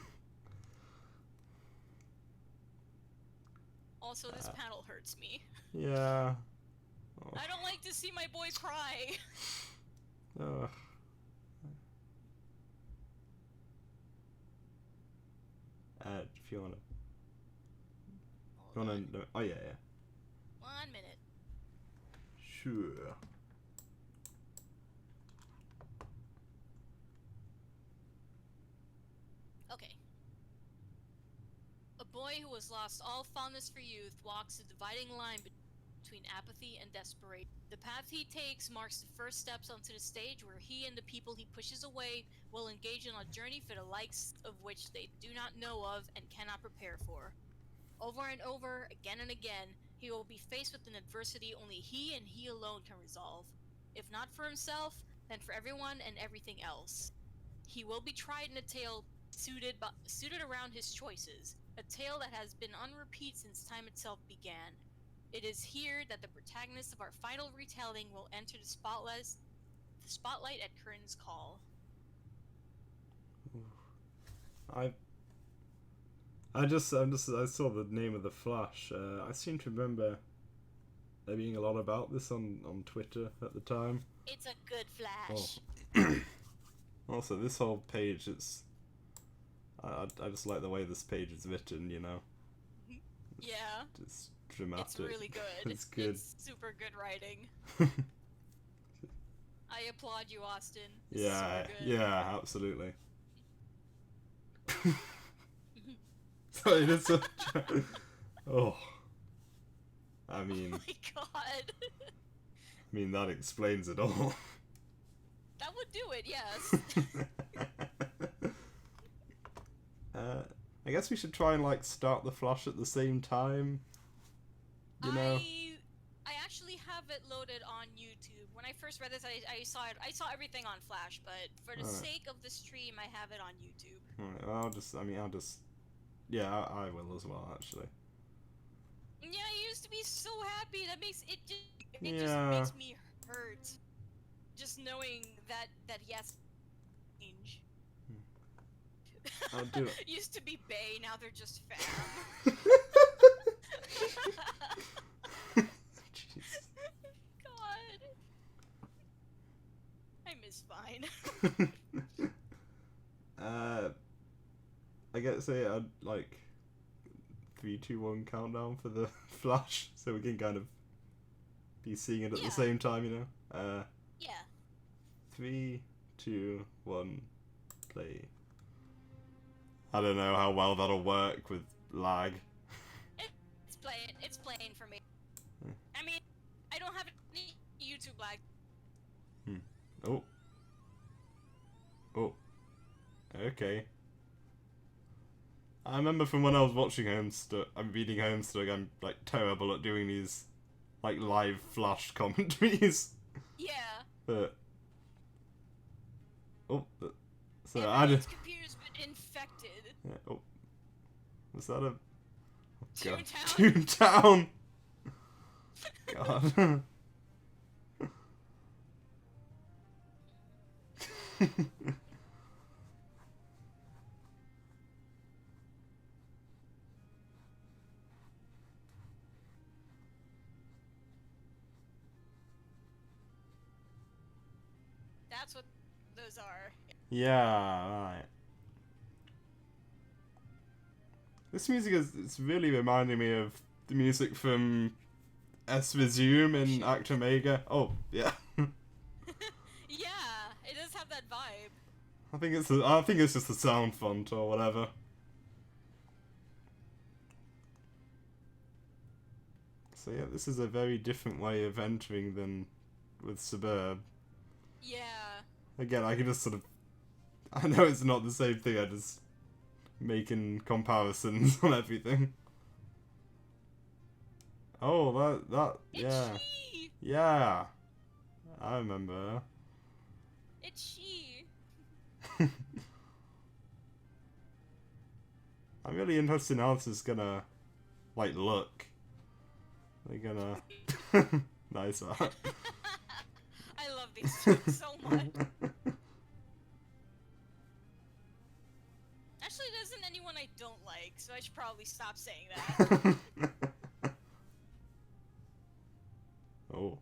Also, this panel hurts me. Yeah. Oh. I don't like to see my boy cry. Ugh. If you wanna... Oh, yeah. 1 minute. Sure. Okay. A boy who has lost all fondness for youth walks the dividing line between apathy and desperation. The path he takes marks the first steps onto the stage where he and the people he pushes away will engage in a journey for the likes of which they do not know of and cannot prepare for. Over and over, again and again, he will be faced with an adversity only he and he alone can resolve. If not for himself, then for everyone and everything else. He will be tried in a tale suited around his choices, a tale that has been on repeat since time itself began. It is here that the protagonist of our final retelling will enter the spotlight at Curtin's call. I saw the name of the Flash. I seem to remember there being a lot about this on Twitter at the time. It's a good Flash. Oh. Also, this whole page, I just like the way this page is written, Yeah. It's dramatic. It's really good. It's good. It's super good writing. I applaud you, Austin. This Yeah, is so good. yeah, absolutely. Sorry, that's so... Oh. I mean... Oh my god. I mean, that explains it all. That would do it, yes. I guess we should try and, like, start the Flash at the same time. You know? I actually have it loaded on YouTube. When I first read this, I saw everything on Flash, but for the sake of the stream, I have it on YouTube. Alright, I'll just... Yeah, I will as well, actually. Yeah, I used to be so happy. That makes it just makes me hurt. Just knowing that yes, change. I'll do it. Used to be Bay, now they're just fam. Jeez. God. I miss Vine. I guess I'd like 3, 2, 1 countdown for the Flash, so we can kind of be seeing it at the same time, Yeah. 3, 2, 1, play. I don't know how well that'll work with lag. It's playing for me. I mean, I don't have any YouTube lag. Oh. Oh. Okay. I remember from when I was watching Homestuck, I'm reading Homestuck, I'm like terrible at doing these like live Flash commentaries. Yeah. But so Everyone's computer's been infected. Yeah, oh. Was that a Toontown? God. That's what those are. Yeah, right. This music it's really reminding me of the music from S Resume in Act Omega. Oh, yeah. Yeah, it does have that vibe. I think it's just the sound font or whatever. So yeah, this is a very different way of entering than with Sburb. Yeah. Again, I can just sort of... I know it's not the same thing, making comparisons on everything. Oh, that, yeah. It's she! Yeah. I remember. It's she! I'm really interested in how this is gonna, like, look. They're gonna... Nice art. I love these two so much. Actually, there isn't anyone I don't like, so I should probably stop saying that. Oh.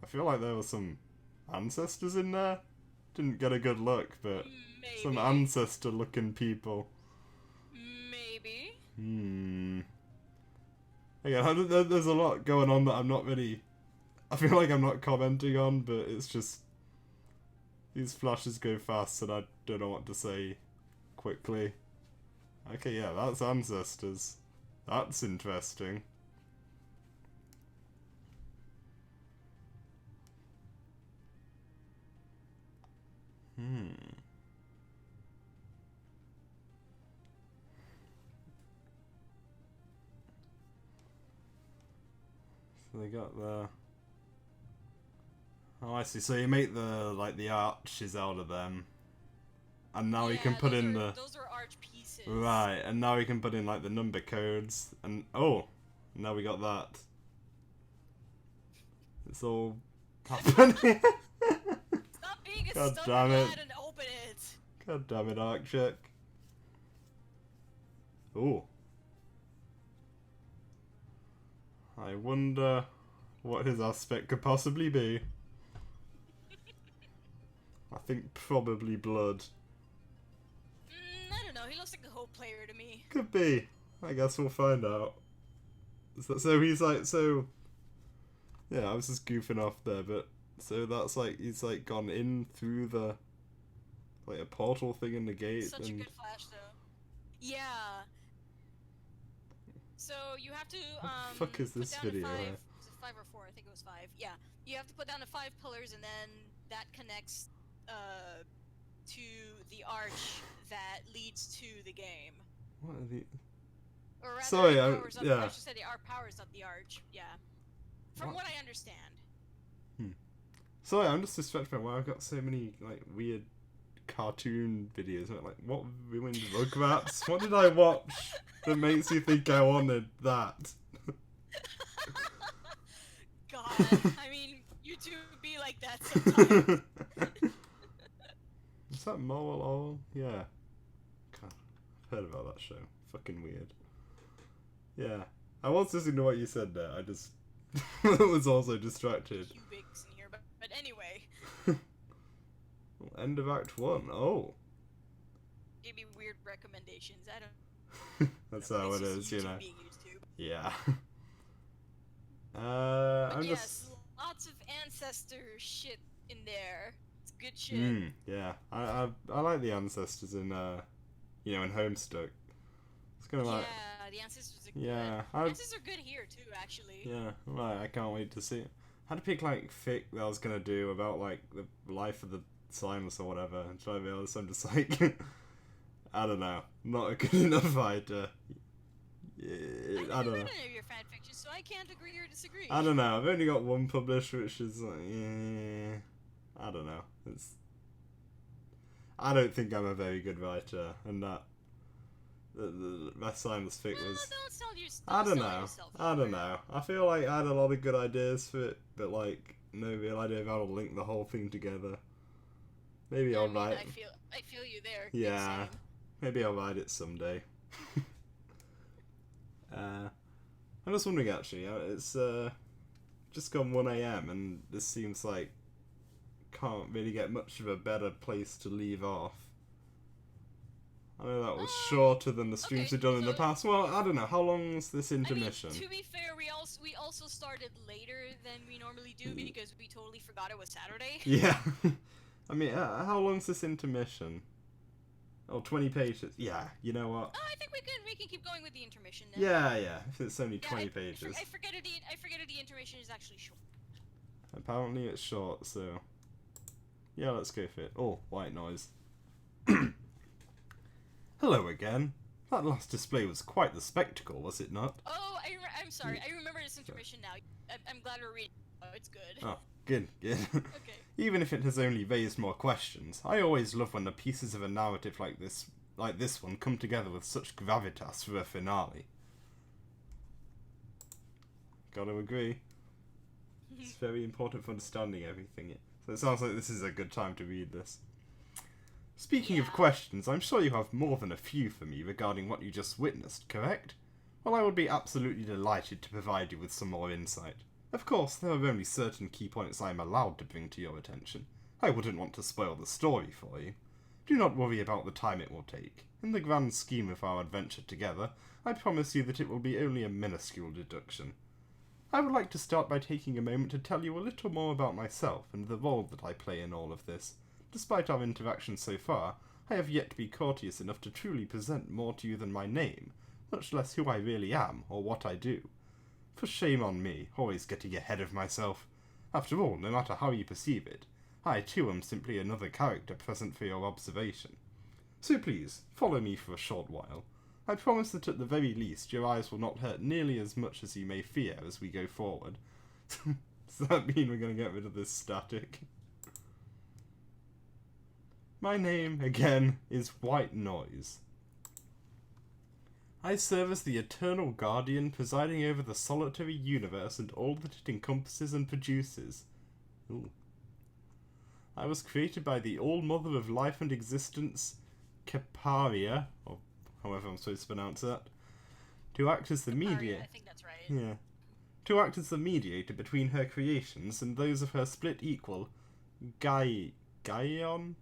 I feel like there were some ancestors in there. Didn't get a good look, but Maybe. some ancestor-looking people. Maybe. Again, there's a lot going on that I'm not really... I feel like I'm not commenting on, but it's just... These flashes go fast and I don't know what to say quickly. Okay, yeah, that's ancestors. That's interesting. So they got the... Oh, I see. So you make the, like, the arches out of them. And now you can put in the... Those are arch pieces. Right, and now we can put in, like, the number codes. And, oh! Now we got that. It's all happening. Stop being a God stubborn damn it. lad and open it! God damn it, Arccheck. Ooh. I wonder what his aspect could possibly be. I think probably blood. I don't know, he looks like a hope player to me. Could be. I guess we'll find out. So he's like, so... Yeah, I was just goofing off there, but... So that's like, he's like gone in through the... Like a portal thing in the gate. Such a good flash, though. Yeah. So you have to, What the fuck is this video? was it 5 or 4? I think it was 5. Yeah. You have to put down the 5 pillars, and then that connects, to the arch that leads to the game. What are the... Or rather, Sorry, I should say the art powers up the arch. Yeah. From what I understand. Sorry, I'm just distracted by why I've got so many, like, weird cartoon videos. Like, what ruined Rugrats? What did I watch that makes you think I wanted that? God, I mean, you two be like that sometimes. Is that Moral Oral? Yeah. God, I've heard about that show. Fucking weird. Yeah. I was listening to what you said there. I just was also distracted. Cubics in here, but anyway. End of Act 1. Oh. Give me weird recommendations. I don't. That's how it is, you know. Being YouTube. Yeah. But I'm yes, just... lots of ancestor shit in there. It's good shit. Yeah. I like the ancestors in, you know, in Homestuck. It's kind of like... Yeah, the ancestors are good. Yeah. Ancestors are good here, too, actually. Yeah, right, I can't wait to see it. I had to pick, like, fic that I was gonna do about, like, the life of the Simus or whatever, and try to be honest, I'm just like... I don't know. Not a good enough writer. I don't know. I've never read any of your fanfictions, so I can't agree or disagree. I don't know. I've only got one published, which is like, I don't know. I don't think I'm a very good writer, and that the best Simus fic was. Don't sell I don't know. yourself I don't know. I feel like I had a lot of good ideas for it, but like no real idea of how to link the whole thing together. Maybe I'll write. I feel you there. Yeah. Maybe I'll write it someday. I'm just wondering actually, it's just gone 1 AM and this seems like can't really get much of a better place to leave off. I know that was shorter than the streams we've done in the past. Well, I don't know, how long's this intermission? I mean, to be fair, we also started later than we normally do because we totally forgot it was Saturday. Yeah. I mean, how long's this intermission? Oh, 20 pages. Yeah, you know what? Oh, I think we can keep going with the intermission now. Yeah. If it's only 20 pages. I forget the intermission is actually short. Apparently it's short, so... Yeah, let's go for it. Oh, white noise. Hello again. That last display was quite the spectacle, was it not? Oh, I'm sorry. I remember this information now. I'm glad we're reading. Oh, it's good. Oh, good, good. Okay. Even if it has only raised more questions, I always love when the pieces of a narrative like this one, come together with such gravitas for a finale. Gotta agree. It's very important for understanding everything. So it sounds like this is a good time to read this. Speaking of questions, I'm sure you have more than a few for me regarding what you just witnessed, correct? Well, I would be absolutely delighted to provide you with some more insight. Of course, there are only certain key points I am allowed to bring to your attention. I wouldn't want to spoil the story for you. Do not worry about the time it will take. In the grand scheme of our adventure together, I promise you that it will be only a minuscule deduction. I would like to start by taking a moment to tell you a little more about myself and the role that I play in all of this. Despite our interactions so far, I have yet to be courteous enough to truly present more to you than my name, much less who I really am or what I do. For shame on me, always getting ahead of myself. After all, no matter how you perceive it, I too am simply another character present for your observation. So please, follow me for a short while. I promise that at the very least your eyes will not hurt nearly as much as you may fear as we go forward. Does that mean we're going to get rid of this static? My name, again, is White Noise. I serve as the eternal guardian presiding over the solitary universe and all that it encompasses and produces. Ooh. I was created by the all-mother of life and existence, Caparia, or however I'm supposed to pronounce that, to act as the mediator. I think that's right. Yeah. To act as the mediator between her creations and those of her split equal, Gaion?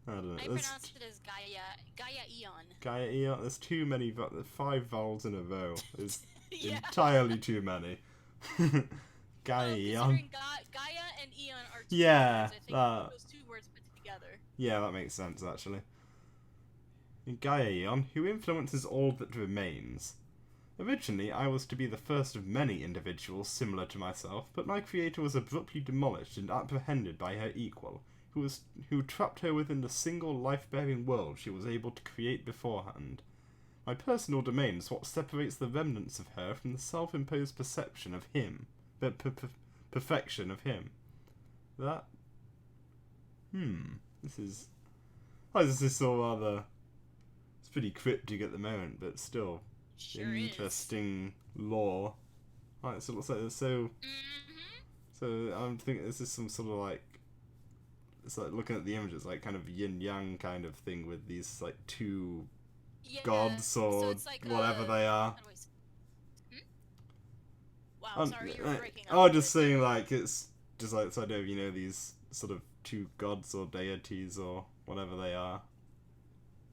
I don't know. I pronounce it as Gaia Eon. Gaia Eon. There's too many. 5 vowels in a row. There's Yeah. entirely too many. Gaia Eon. Considering Gaia and Eon are two Yeah, words, I think those two words put together. Yeah, that makes sense actually. Gaia Eon, who influences all that remains. Originally, I was to be the first of many individuals similar to myself, but my creator was abruptly demolished and apprehended by her equal, who trapped her within the single life-bearing world she was able to create beforehand. My personal domain is what separates the remnants of her from the self-imposed perception of him, perfection of him. That... This is so rather... It's pretty cryptic at the moment, but still... Sure interesting lore. Right, so it looks like there's so... So I'm thinking this is some sort of like... It's like looking at the images, like kind of yin-yang kind of thing with these like two gods or so it's like, whatever they are. Wow, sorry, you were breaking up. Oh, just saying like it's just like this idea of, you know, these sort of two gods or deities or whatever they are.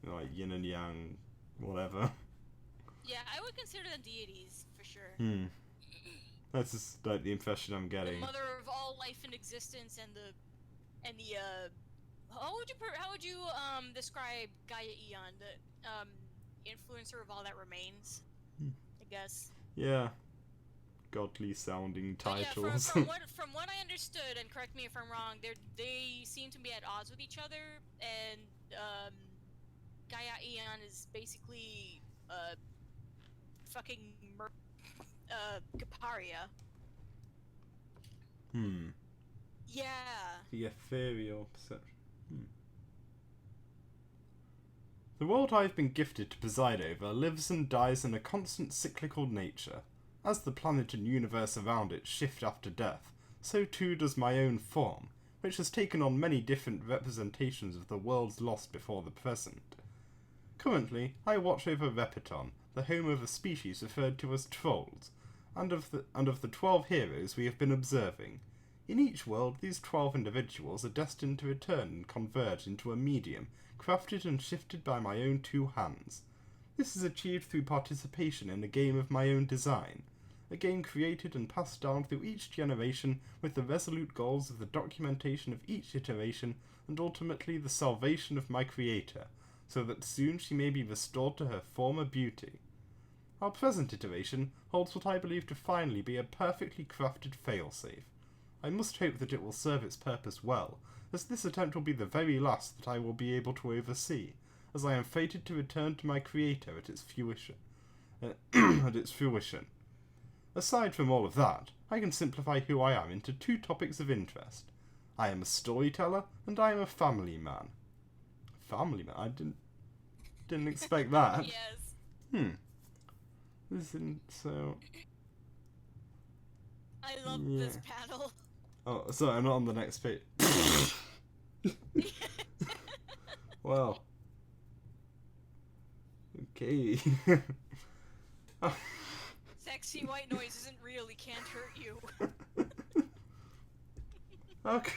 You know, like yin and yang, whatever. Yeah, I would consider them deities, for sure. That's just like the impression I'm getting. The mother of all life in existence and the how would you describe Gaia Eon, the influencer of all that remains? I guess. Yeah. Godly sounding titles. Yeah, from what I understood, and correct me if I'm wrong, they seem to be at odds with each other, and Gaia Eon is basically fucking Caparia. Yeah. The ethereal perception. The world I've been gifted to preside over lives and dies in a constant cyclical nature. As the planet and universe around it shift after death, so too does my own form, which has taken on many different representations of the worlds lost before the present. Currently, I watch over Repeton, the home of a species referred to as trolls, and of the 12 heroes we have been observing. In each world, these 12 individuals are destined to return and converge into a medium, crafted and shifted by my own 2 hands. This is achieved through participation in a game of my own design, a game created and passed down through each generation with the resolute goals of the documentation of each iteration and ultimately the salvation of my creator, so that soon she may be restored to her former beauty. Our present iteration holds what I believe to finally be a perfectly crafted failsafe. I must hope that it will serve its purpose well, as this attempt will be the very last that I will be able to oversee, as I am fated to return to my creator at its fruition. Aside from all of that, I can simplify who I am into 2 topics of interest. I am a storyteller, and I am a family man. Family man? I didn't expect that. Yes. Isn't so... I love this panel. Oh, sorry, I'm not on the next page. Well. Okay. Sexy white noise isn't real, he can't hurt you. Okay.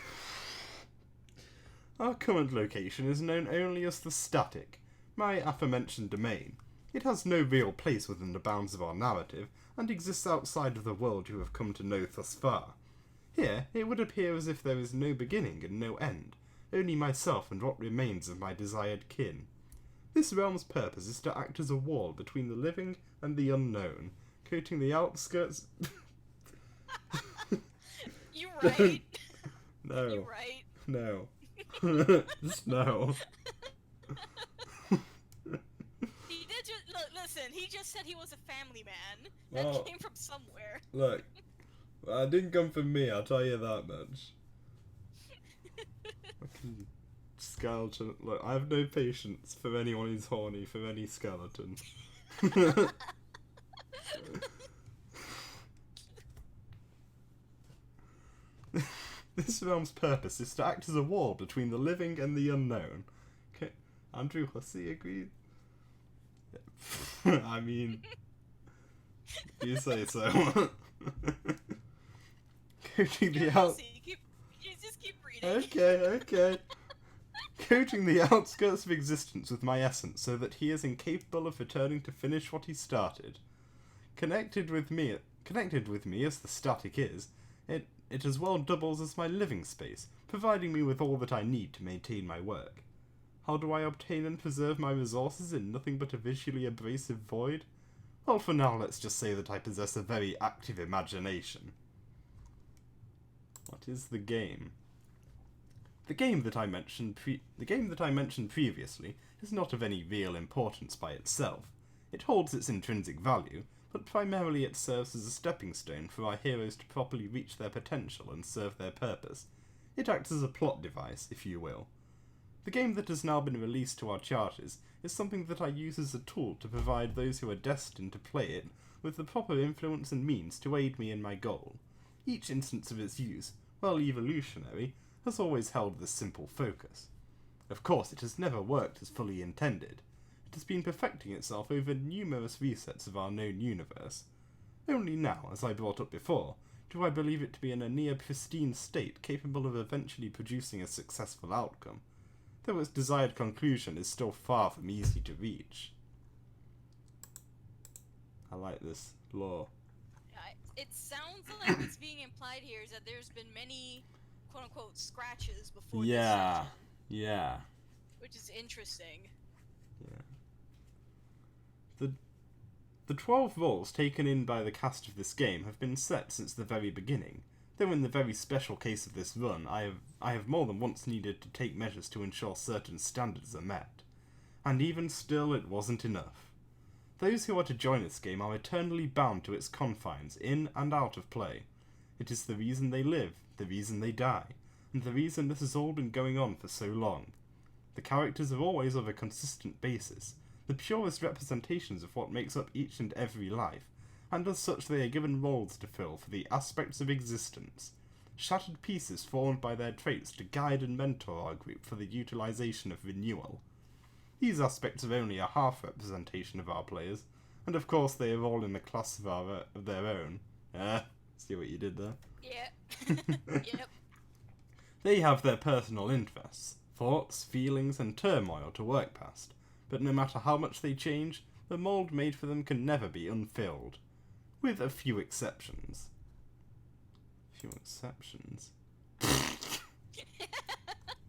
Our current location is known only as the Static, my aforementioned domain. It has no real place within the bounds of our narrative, and exists outside of the world you have come to know thus far. Here, it would appear as if there is no beginning and no end, only myself and what remains of my desired kin. This realm's purpose is to act as a wall between the living and the unknown, coating the outskirts... You right? No. You right? No. Just no. He did just listen. He just said he was a family man. That Oh. came from somewhere. Look, it didn't come from me, I'll tell you that much. Fucking skeleton. Look, I have no patience for anyone who's horny for any skeleton. This realm's purpose is to act as a wall between the living and the unknown. Okay, Andrew Hussey agreed? I mean, you say so. Coating the out. Just keep reading. Okay. Coating the outskirts of existence with my essence so that he is incapable of returning to finish what he started. Connected with me as the static is, it as well doubles as my living space, providing me with all that I need to maintain my work. How do I obtain and preserve my resources in nothing but a visually abrasive void? Well, for now, let's just say that I possess a very active imagination. What is the game? The game that I mentioned previously is not of any real importance by itself. It holds its intrinsic value, but primarily it serves as a stepping stone for our heroes to properly reach their potential and serve their purpose. It acts as a plot device, if you will. The game that has now been released to our charters is something that I use as a tool to provide those who are destined to play it with the proper influence and means to aid me in my goal. Each instance of its use, while evolutionary, has always held this simple focus. Of course, it has never worked as fully intended. It has been perfecting itself over numerous resets of our known universe. Only now, as I brought up before, do I believe it to be in a near pristine state capable of eventually producing a successful outcome, though its desired conclusion is still far from easy to reach. I like this lore. It sounds like what's being implied here is that there's been many quote-unquote scratches before this session. Yeah. Which is interesting. Yeah. The 12 roles taken in by the cast of this game have been set since the very beginning, though in the very special case of this run, I have more than once needed to take measures to ensure certain standards are met. And even still, it wasn't enough. Those who are to join this game are eternally bound to its confines, in and out of play. It is the reason they live, the reason they die, and the reason this has all been going on for so long. The characters are always of a consistent basis, the purest representations of what makes up each and every life, and as such they are given roles to fill for the aspects of existence, shattered pieces formed by their traits to guide and mentor our group for the utilization of renewal. These aspects are only a half representation of our players, and of course they are all in a class of their own. See what you did there? Yeah. Yep. They have their personal interests, thoughts, feelings, and turmoil to work past, but no matter how much they change, the mould made for them can never be unfilled. With a few exceptions.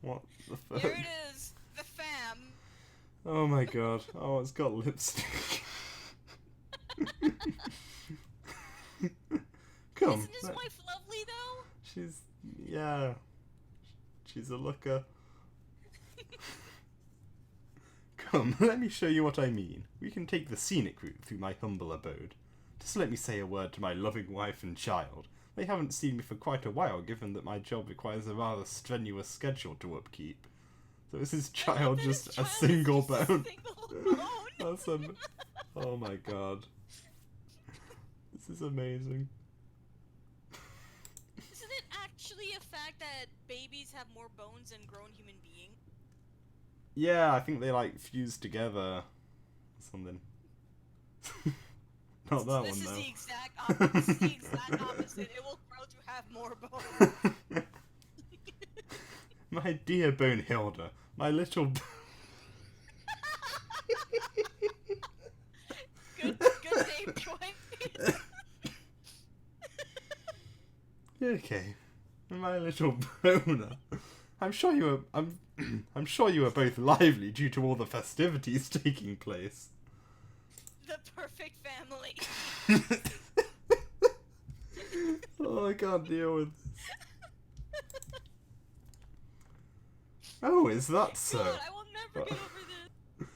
What the fuck? Here it is. The fam. Oh my god. Oh, it's got lipstick. Come. Isn't his wife lovely though? She's Yeah. She's a looker. Come, let me show you what I mean. We can take the scenic route through my humble abode. Just let me say a word to my loving wife and child. They haven't seen me for quite a while, given that my job requires a rather strenuous schedule to upkeep. So is his child just a single bone? That's oh my god. This is amazing. Isn't it actually a fact that babies have more bones than grown human beings? Yeah, I think they like fuse together or something. Not that This one is though. the exact opposite. This is the exact opposite. It will grow to have more bones. My dear Bonehilda, my little... Good name choice. Okay, my little boner. I'm sure you were. I'm sure you were both lively due to all the festivities taking place. The perfect family. Oh, I can't deal with this. Oh, is that so? God, I will never get over this.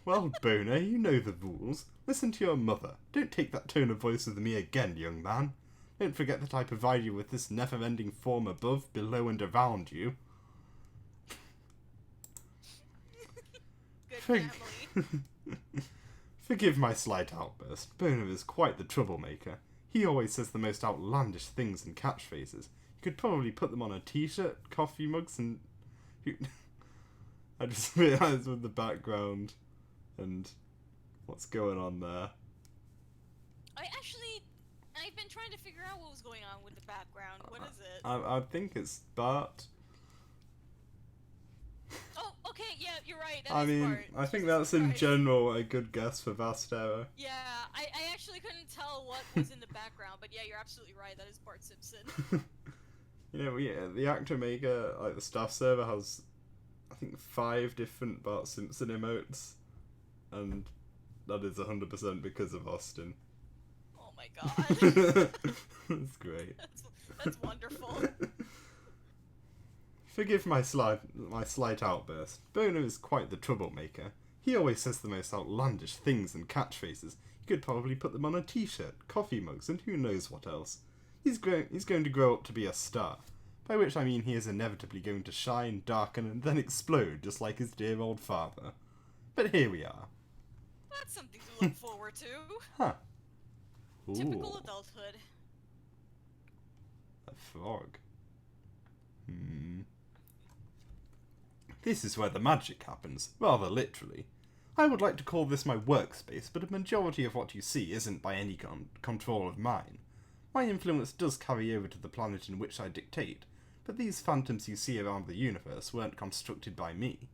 Well, Boner, you know the rules. Listen to your mother. Don't take that tone of voice with me again, young man. Don't forget that I provide you with this never-ending form above, below, and around you. Good family. Forgive my slight outburst. Boner is quite the troublemaker. He always says the most outlandish things and catchphrases. You could probably put them on a t-shirt, coffee mugs, and... I just realised with the background and what's going on there. I've been trying to figure out what was going on with the background. What is it? I think it's Bart. Oh, okay, yeah, you're right. I mean, Bart. I think Jesus that's in Christ. general a good guess for Vastera. Yeah, I actually couldn't tell what was in the background, but yeah, you're absolutely right. That is Bart Simpson. You know, the actor maker, like the staff server, has I think 5 different Bart Simpson emotes, and that is 100% because of Austin. Oh my god. That's great. That's wonderful. Forgive my slight outburst. Boner is quite the troublemaker. He always says the most outlandish things and catchphrases. You could probably put them on a t-shirt, coffee mugs, and who knows what else. He's going to grow up to be a star. By which I mean he is inevitably going to shine, darken, and then explode, just like his dear old father. But here we are. That's something to look forward to. Huh. Typical Ooh, adulthood. a frog. This is where the magic happens, rather literally. I would like to call this my workspace, but a majority of what you see isn't by any control of mine. My influence does carry over to the planet in which I dictate, but these phantoms you see around the universe weren't constructed by me.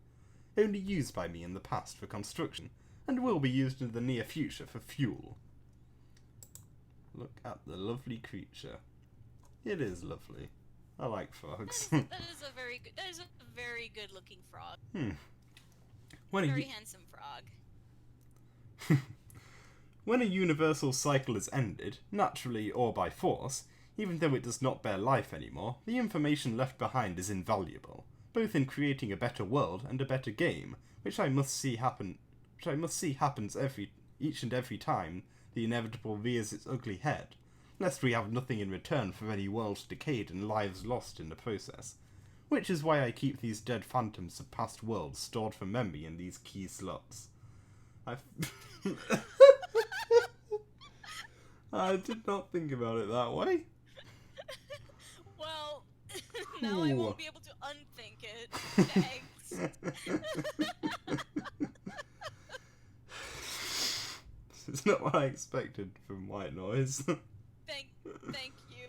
Only used by me in the past for construction, and will be used in the near future for fuel. Look at the lovely creature. It is lovely. I like frogs. That is a very good looking frog. When Very handsome frog. When a universal cycle is ended, naturally or by force, even though it does not bear life anymore, the information left behind is invaluable, both in creating a better world and a better game, which I must see happens each and every time the inevitable rears its ugly head, lest we have nothing in return for any worlds decayed and lives lost in the process. Which is why I keep these dead phantoms of past worlds stored for memory in these key slots. I did not think about it that way. Well, now I won't be able to unthink it. Thanks. This is not what I expected from White Noise. Thank you.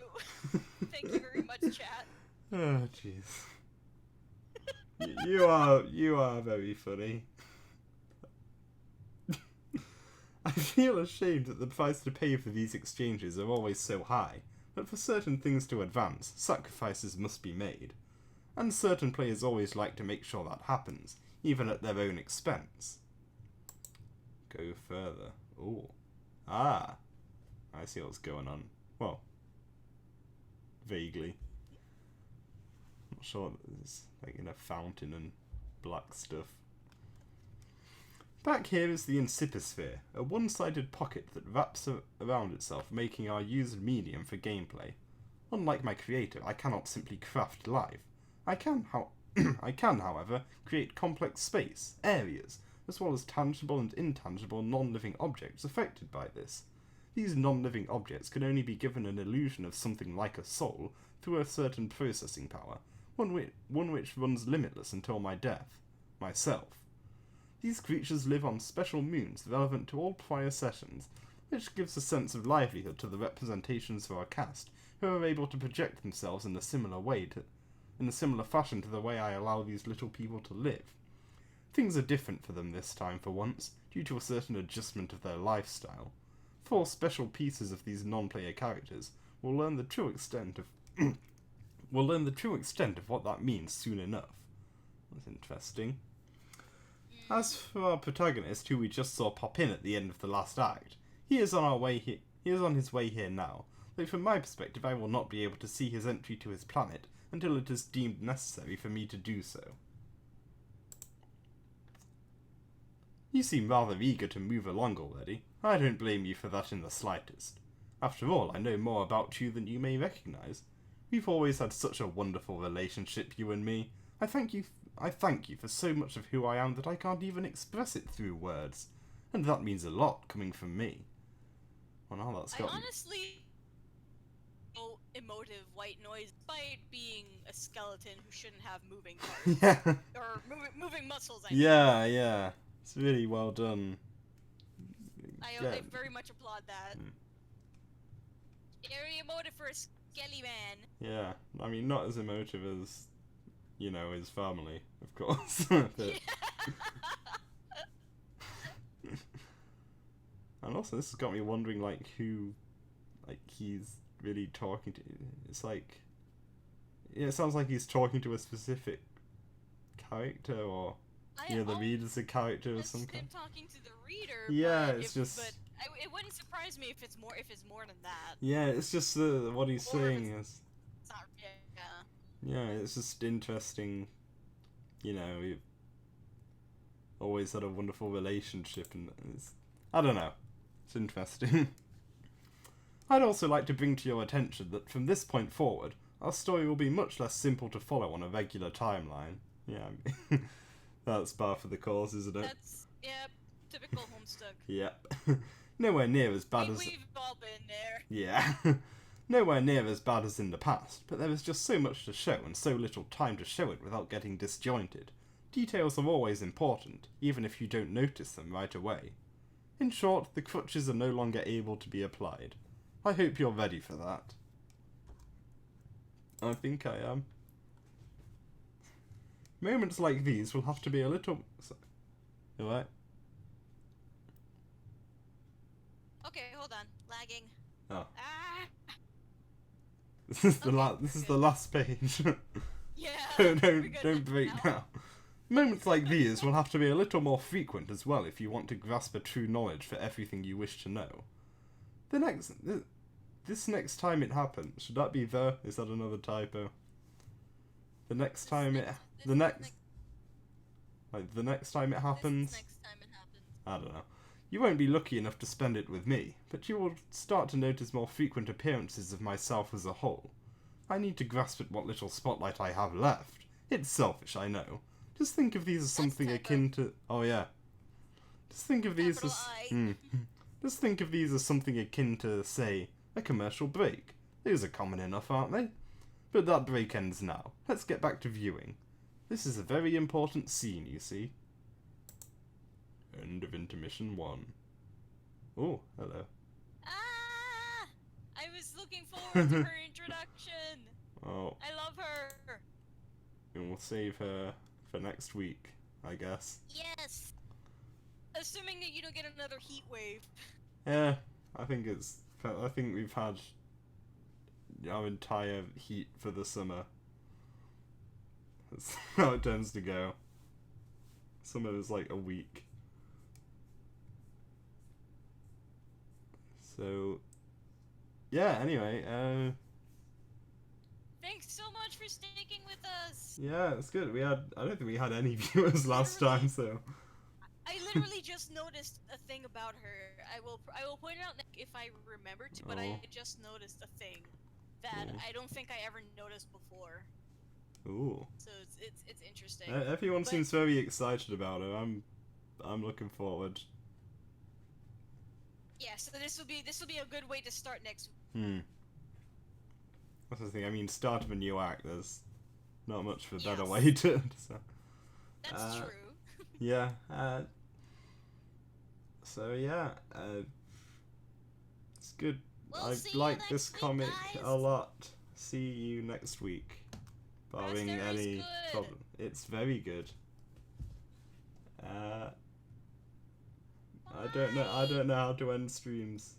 Thank you very much, chat. Oh, jeez. You are very funny. I feel ashamed that the price to pay for these exchanges are always so high, but for certain things to advance, sacrifices must be made. And certain players always like to make sure that happens, even at their own expense. Go further. Ooh. Ah. I see what's going on. Well, vaguely. Not sure there's like in a fountain and black stuff. Back here is the Incipisphere, a one-sided pocket that wraps around itself, making our used medium for gameplay. Unlike my creator, I cannot simply craft life. I can, however, create complex space, areas, as well as tangible and intangible non-living objects affected by this. These non-living objects can only be given an illusion of something like a soul through a certain processing power, one which runs limitless until my death. Myself. These creatures live on special moons relevant to all prior sessions, which gives a sense of livelihood to the representations of our cast, who are able to project themselves in a similar fashion to the way I allow these little people to live. Things are different for them this time for once, due to a certain adjustment of their lifestyle. 4 special pieces of these non-player characters will learn the true extent of what that means soon enough. That's interesting. As for our protagonist, who we just saw pop in at the end of the last act, he is on his way here now, though from my perspective I will not be able to see his entry to his planet until it is deemed necessary for me to do so. You seem rather eager to move along already. I don't blame you for that in the slightest. After all, I know more about you than you may recognise. We've always had such a wonderful relationship, you and me. I thank you for so much of who I am that I can't even express it through words. And that means a lot coming from me. Well, now that's got... I honestly... emotive white noise, despite being a skeleton who shouldn't have moving parts. Yeah. Or moving muscles, I mean. Yeah. It's really well done. I very much applaud that. Very emotive for a skelly man. Yeah, I mean, not as emotive as, his family, of course. But... And also, this has got me wondering, who, he's really talking to. It's it sounds like he's talking to a specific character, or, the reader's a character or some kind. Talking to the reader. Yeah, it's just. But it wouldn't surprise me if it's more than that. Yeah, it's just what he's saying is. It's not. Yeah, it's just interesting. We've always had a wonderful relationship, and I don't know. It's interesting. I'd also like to bring to your attention that from this point forward, our story will be much less simple to follow on a regular timeline. Yeah, that's par for the course, isn't it? That's, typical Homestuck. Yep. Nowhere near as bad as... We've all been there. Yeah. Nowhere near as bad as in the past, but there is just so much to show and so little time to show it without getting disjointed. Details are always important, even if you don't notice them right away. In short, the crutches are no longer able to be applied. I hope you're ready for that. I think I am. Moments like these will have to be a little... You alright? Okay, hold on. Lagging. Oh. Ah! This is the last page. Yeah. don't break now. Moments like these will have to be a little more frequent as well if you want to grasp a true knowledge for everything you wish to know. This next time it happens, should that be the? Is that another typo? The next time it happens. I don't know. You won't be lucky enough to spend it with me, but you will start to notice more frequent appearances of myself as a whole. I need to grasp at what little spotlight I have left. It's selfish, I know. Just think of these as something akin to... Oh yeah. Just think of these as... Just think of these as something akin to, say, a commercial break. Those are common enough, aren't they? But that break ends now. Let's get back to viewing. This is a very important scene, you see. End of intermission 1. Oh, hello. Ah! I was looking forward to her introduction. Oh. I love her. And we'll save her for next week, I guess. Yes. Assuming that you don't get another heat wave. Yeah, I think we've had our entire heat for the summer. That's how it tends to go. Summer is like a week. So, yeah, anyway, Thanks so much for sticking with us. Yeah, it's good. I don't think we had any viewers last time, so. I literally just noticed a thing about her. I will point it out if I remember to, but I just noticed a thing that I don't think I ever noticed before. Ooh. So it's interesting. Everyone seems very excited about it. I'm looking forward. Yeah, so this will be a good way to start next week. That's the thing. I mean, start of a new act. There's not much of a better Yes. way to. So. That's true. Yeah. So yeah. It's good. We'll see I you like next this week, comic guys. a lot. See you next week. Barring Raspberry's any good. problem. It's very good. I don't know how to end streams.